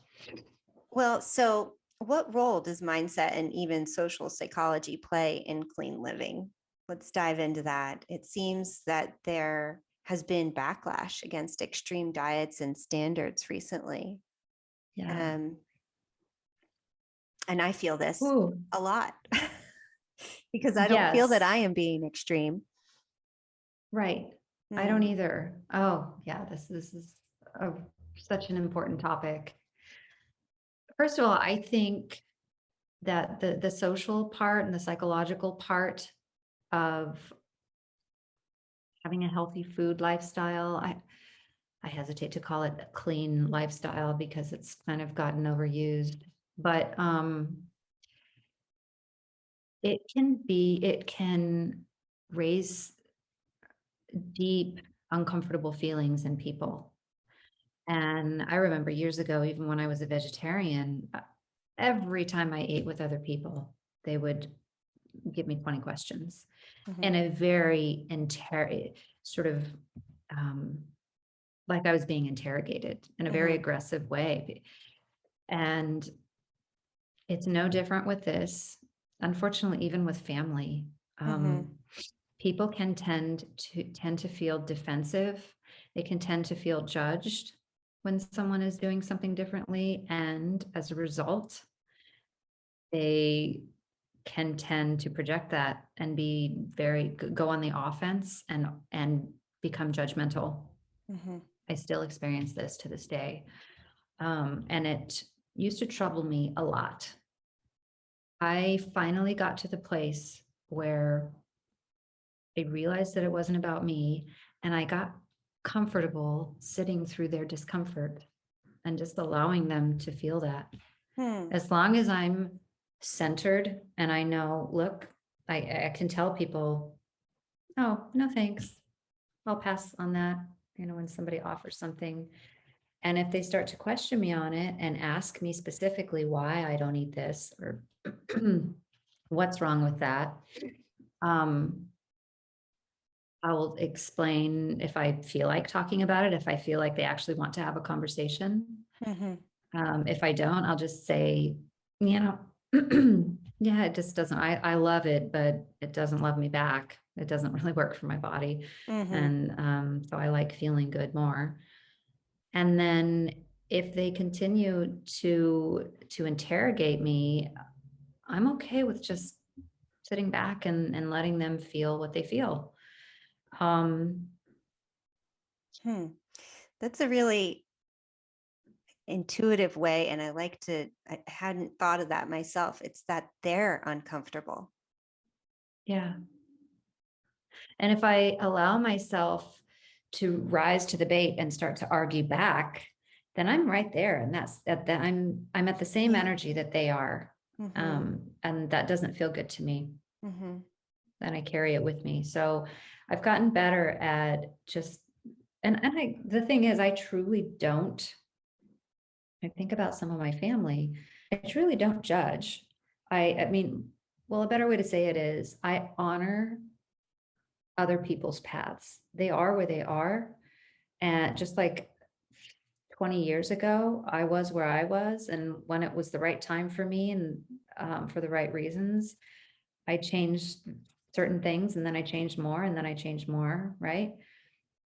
Well, so what role does mindset and even social psychology play in clean living? Let's dive into that. It seems that there has been backlash against extreme diets and standards recently. Yeah. Um, and I feel this Ooh, a lot because I don't feel that yes. I am being extreme. Right. I don't Mhm. either. Oh, yeah, this is a, such an important topic. First of all, I think that the social part and the psychological part of having a healthy food lifestyle, I hesitate to call it a clean lifestyle because it's kind of gotten overused, but it can raise deep uncomfortable feelings in people. And I remember years ago, even when I was a vegetarian, every time I ate with other people, they would give me 20 questions in Mhm. a very sort of like I was being interrogated in a very Mhm. aggressive way. And it's no different with this. Unfortunately, even with family, Mhm. people can tend to feel defensive. They can tend to feel judged when someone is doing something differently. And as a result, they can tend to project that and go on the offense and become judgmental. Mhm. I still experience this to this day. And it used to trouble me a lot. I finally got to the place where I realized that it wasn't about me and I got comfortable sitting through their discomfort and just allowing them to feel that. Hmm. As long as I'm centered and I know, look, I can tell people, oh, no, thanks. I'll pass on that, when somebody offers something. And if they start to question me on it and ask me specifically why I don't eat this or what's wrong with that, I will explain if I feel like talking about it, if I feel like they actually want to have a conversation. Mhm. If I don't, I'll just say, yeah, it just doesn't, I love it, but it doesn't love me back. It doesn't really work for my body. Mhm. And so I like feeling good more. And then if they continue to interrogate me, I'm okay with just sitting back and letting them feel what they feel. That's a really intuitive way. And I hadn't thought of that myself. It's that they're uncomfortable. Yeah. And if I allow myself to rise to the bait and start to argue back, then I'm right there. And that's that I'm at the same Yeah. energy that they are. And that doesn't feel good to me. Mm-hmm. And I carry it with me. So I've gotten better at just, and the thing is, I think about some of my family, I truly don't judge. I mean, well, a better way to say it is I honor other people's paths. They are where they are. And just like 20 years ago, I was where I was. And when it was the right time for me and for the right reasons, I changed certain things and then I changed more and then I changed more. Right.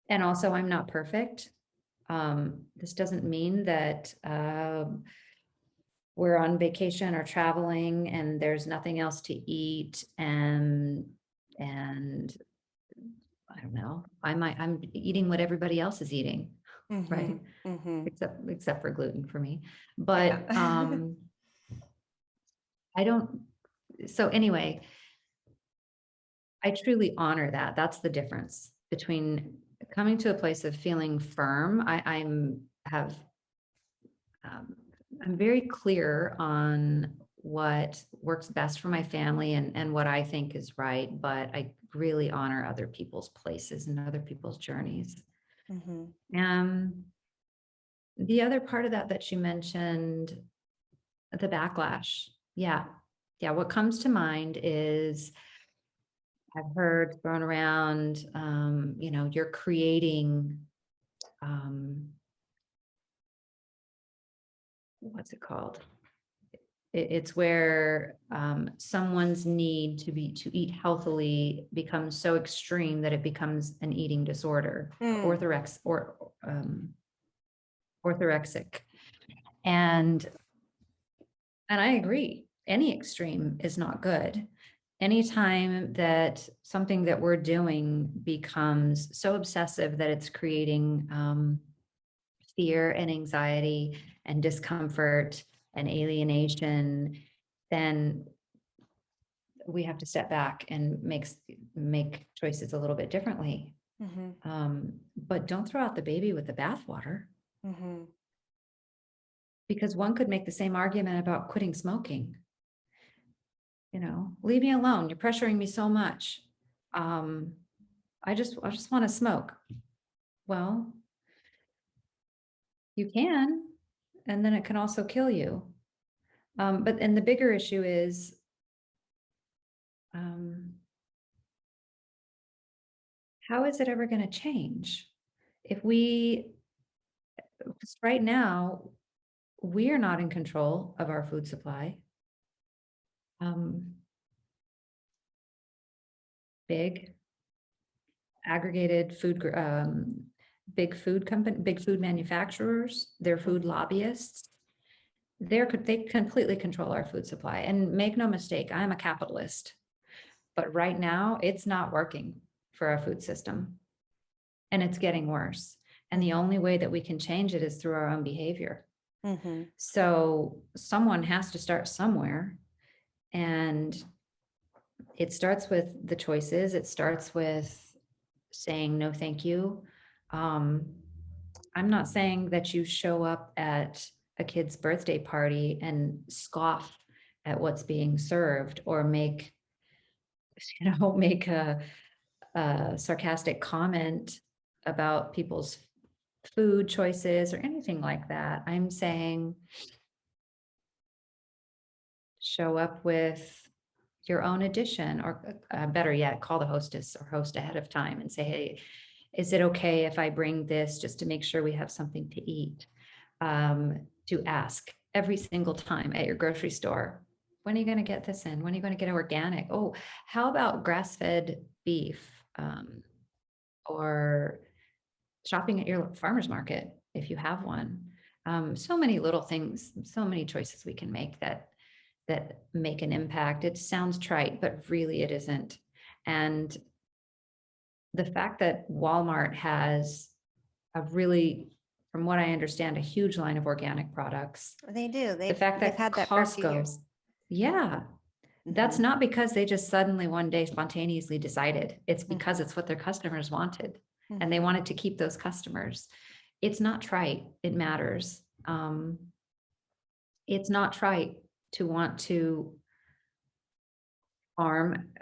And also, I'm not perfect. This doesn't mean that we're on vacation or traveling and there's nothing else to eat and I don't know, I'm eating what everybody else is eating, right? Except for gluten for me. But Yeah. I don't, so anyway, I truly honor that. That's the difference between coming to a place of feeling firm. I'm very clear on what works best for my family and what I think is right, but I really honor other people's places and other people's journeys. The other part of that you mentioned, the backlash. Yeah. Yeah. What comes to mind is I've heard thrown around, you're creating, what's it called? It's where someone's need to eat healthily becomes so extreme that it becomes an eating disorder, orthorexic. And I agree, any extreme is not good. Anytime that something that we're doing becomes so obsessive that it's creating fear and anxiety and discomfort and alienation, then we have to step back and make choices a little bit differently. But don't throw out the baby with the bathwater. Because one could make the same argument about quitting smoking. Leave me alone. You're pressuring me so much. I just want to smoke. Well, you can, and then it can also kill you. And the bigger issue is, how is it ever going to change? Because right now, we are not in control of our food supply. Big aggregated food, big food manufacturers, their food lobbyists, they completely control our food supply. And make no mistake, I'm a capitalist, but right now it's not working for our food system and it's getting worse. And the only way that we can change it is through our own behavior. So someone has to start somewhere, and it starts with the choices. It starts with saying no, thank you. I'm not saying that you show up at a kid's birthday party and scoff at what's being served or make a sarcastic comment about people's food choices or anything like that. I'm saying show up with your own addition, or better yet, call the hostess or host ahead of time and say, hey, is it okay if I bring this just to make sure we have something to eat? To ask every single time at your grocery store, when are you going to get this in? When are you going to get organic? Oh, how about grass-fed beef? Or shopping at your farmer's market if you have one. So many little things, so many choices we can make that make an impact. It sounds trite, but really it isn't. And the fact that Walmart has a really, from what I understand, a huge line of organic products. They do. The fact They've that had that for a few years. yeah, that's Mhm. not because they just suddenly one day spontaneously decided. It's because it's what their customers wanted, and they Mhm. wanted to keep those customers. It's not trite. It matters. It's not trite to want to farm,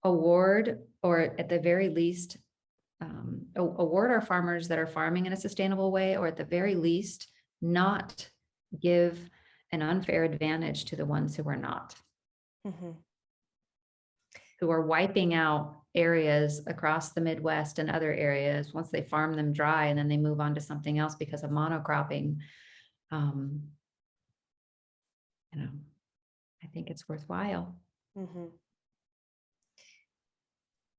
award, or at the very least, award our farmers that are farming in a sustainable way, or at the very least, not give an unfair advantage to the ones who are not, Mhm. who are wiping out areas across the Midwest and other areas once they farm them dry, and then they move on to something else because of monocropping. Um, you know, I think it's worthwhile. Mhm.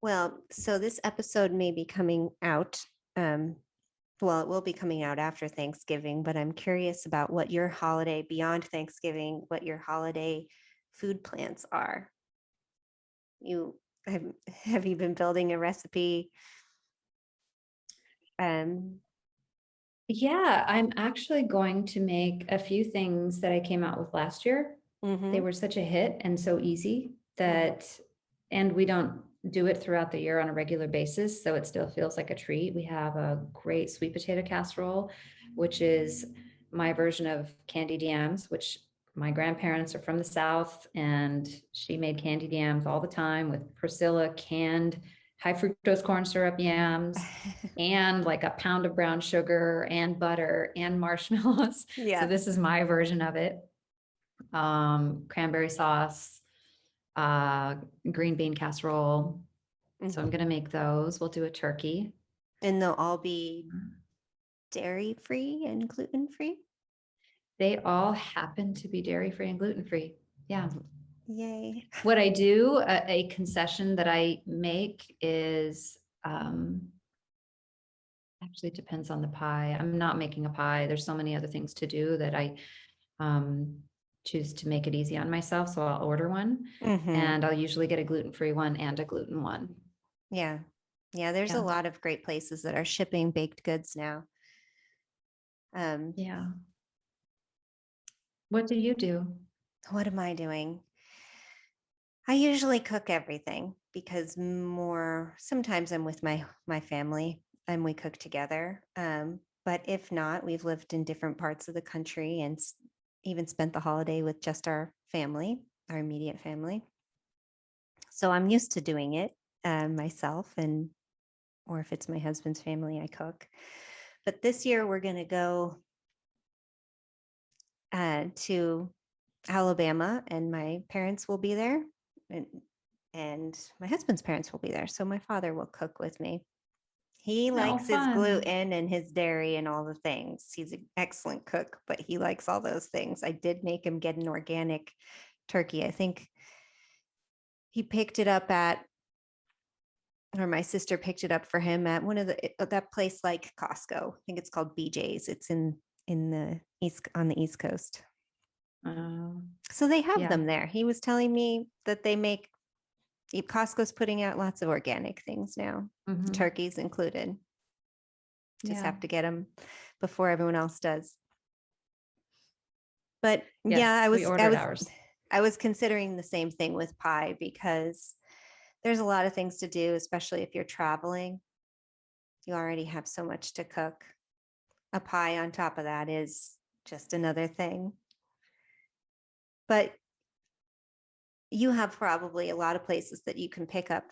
Well, so this episode may be coming out. Well, it will be coming out after Thanksgiving, but I'm curious about what your holiday beyond Thanksgiving, what your holiday food plans are. You have, have you been building a recipe? Um, Yeah, I'm actually going to make a few things that I came out with last year. They mhm, were such a hit and so easy that, and we don't do it throughout the year on a regular basis, so it still feels like a treat. We have a great sweet potato casserole, which is my version of candied yams, which my grandparents are from the South, and she made candied yams all the time with Priscilla canned high fructose corn syrup yams and like a pound of brown sugar and butter and marshmallows. So yeah. this is my version of it. Cranberry sauce, uh, green bean casserole. So I'm Mhm. going to make those. We'll do a turkey. And they'll all be dairy free and gluten free. They all happen to be dairy free and gluten free. Yeah. Yay. What I do, a concession that I make is, actually it depends on the pie. I'm not making a pie. There's so many other things to do that I um, choose to make it easy on myself. So I'll order one, Hmm. and I'll usually get a gluten-free one and a gluten one. Yeah. Yeah. There's a Yeah. lot of great places that are shipping baked goods now. Um, Yeah. What do you do? what am I doing? I usually cook everything because sometimes I'm with my family and we cook together. But if not, we've lived in different parts of the country and even spent the holiday with just our family, our immediate family. So I'm used to doing it myself, and or if it's my husband's family, I cook. But this year we're going to go to Alabama, and my parents will be there, and my husband's parents will be there. So my father will cook with me. He No, likes his fun. gluten and his dairy and all the things. He's an excellent cook, but he likes all those things. I did make him get an organic turkey. I think he picked it up at, or my sister picked it up for him at one of that place like Costco. I think it's called BJ's. It's in the east, on the East Coast. So they have Yeah. them there. He was telling me that they make Costco's putting out lots of organic things now, Mhm. turkeys included. Just Yeah. have to get them before everyone else does. But yeah, Yes, we ordered ours. I was considering the same thing with pie because there's a lot of things to do, especially if you're traveling. You already have so much to cook. A pie on top of that is just another thing. But you have probably a lot of places that you can pick up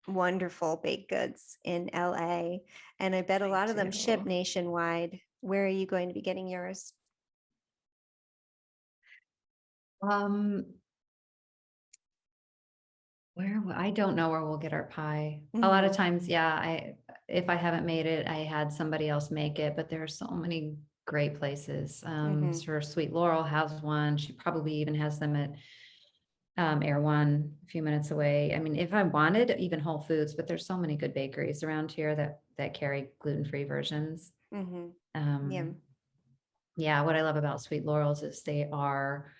wonderful baked goods in LA. And I bet a I lot of them ship do. nationwide. Where are you going to be getting yours? Um, I don't know where we'll get our pie. A lot of Mhm. times, yeah, if I haven't made it, I had somebody else make it, but there are so many great places. Mhm. Sure, Sweet Laurel has one. She probably even has them at Air One a few minutes away. I mean, if I wanted, even Whole Foods, but there's so many good bakeries around here that carry gluten-free versions. Yeah. Yeah, what I love about Sweet Laurels is they are,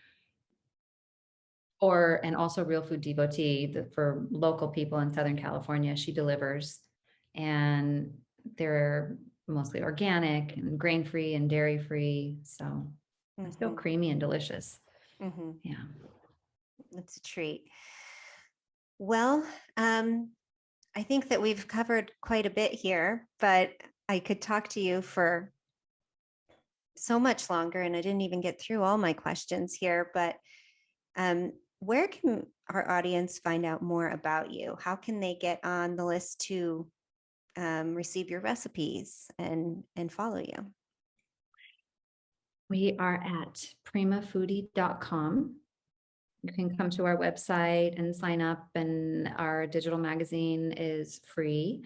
and also Real Food Devotee, for local people in Southern California, she delivers, and they're mostly organic and grain-free and dairy-free. So it's still creamy and delicious. Yeah. It's a treat. Well, I think that we've covered quite a bit here, but I could talk to you for so much longer, and I didn't even get through all my questions here, but where can our audience find out more about you? How can they get on the list to receive your recipes and follow you? We are at primafoodie.com. You can come to our website and sign up, and our digital magazine is free,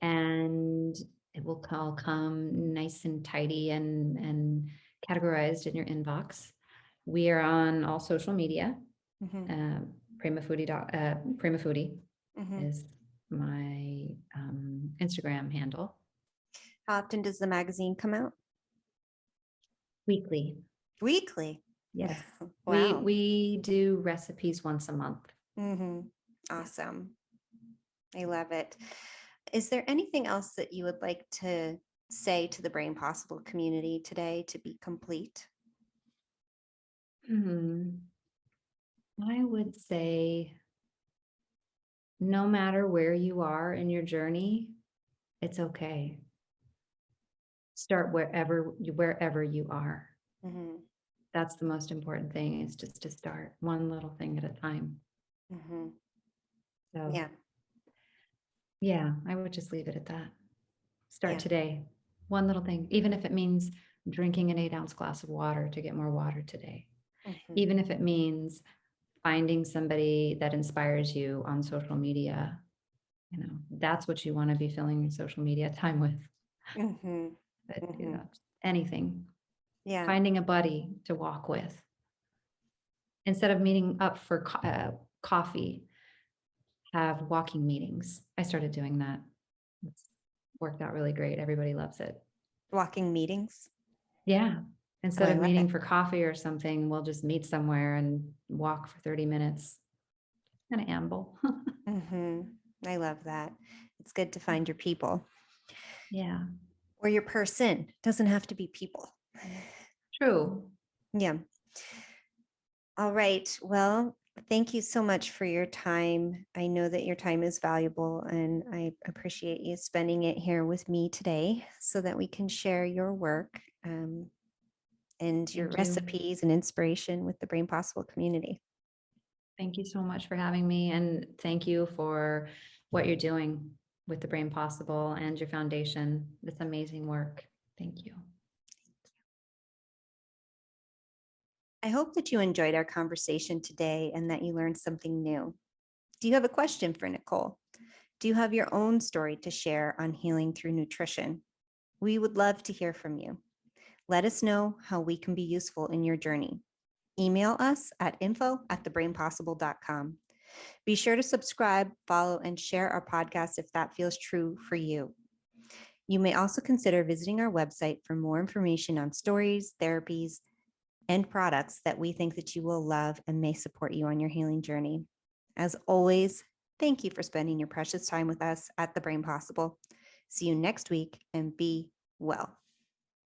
and it will all come nice and tidy and categorized in your inbox. We are on all social media. PrimaFoodie is my Instagram handle. How often does the magazine come out? Weekly. Weekly? Yes. Wow. We do recipes once a month. Awesome. I love it. Is there anything else that you would like to say to the Brain Possible community today to be complete? I would say, no matter where you are in your journey, it's okay. Start wherever you are. That's the most important thing, is just to start one little thing at a time. So yeah, I would just leave it at that. Start today, one little thing, even if it means drinking an 8-ounce glass of water to get more water today. Even if it means finding somebody that inspires you on social media, that's what you want to be filling your social media time with. But, anything. Finding a buddy to walk with. Instead of meeting up for coffee, have walking meetings. I started doing that. It's worked out really great. Everybody loves it. Walking meetings? Yeah. Instead of meeting for coffee or something, we'll just meet somewhere and walk for 30 minutes. Kind of amble. I love that. It's good to find your people. Yeah. Or your person. Doesn't have to be people. True. Yeah. All right. Well, thank you so much for your time. I know that your time is valuable, and I appreciate you spending it here with me today so that we can share your work and your recipes and inspiration with the Brain Possible community. Thank you so much for having me, and thank you for what you're doing with the Brain Possible and your foundation. It's amazing work. Thank you. I hope that you enjoyed our conversation today and that you learned something new. Do you have a question for Nichole? Do you have your own story to share on healing through nutrition? We would love to hear from you. Let us know how we can be useful in your journey. Email us at info@thebrainpossible.com. Be sure to subscribe, follow, and share our podcast if that feels true for you. You may also consider visiting our website for more information on stories, therapies, and products that we think that you will love and may support you on your healing journey. As always, thank you for spending your precious time with us at The Brain Possible. See you next week, and be well.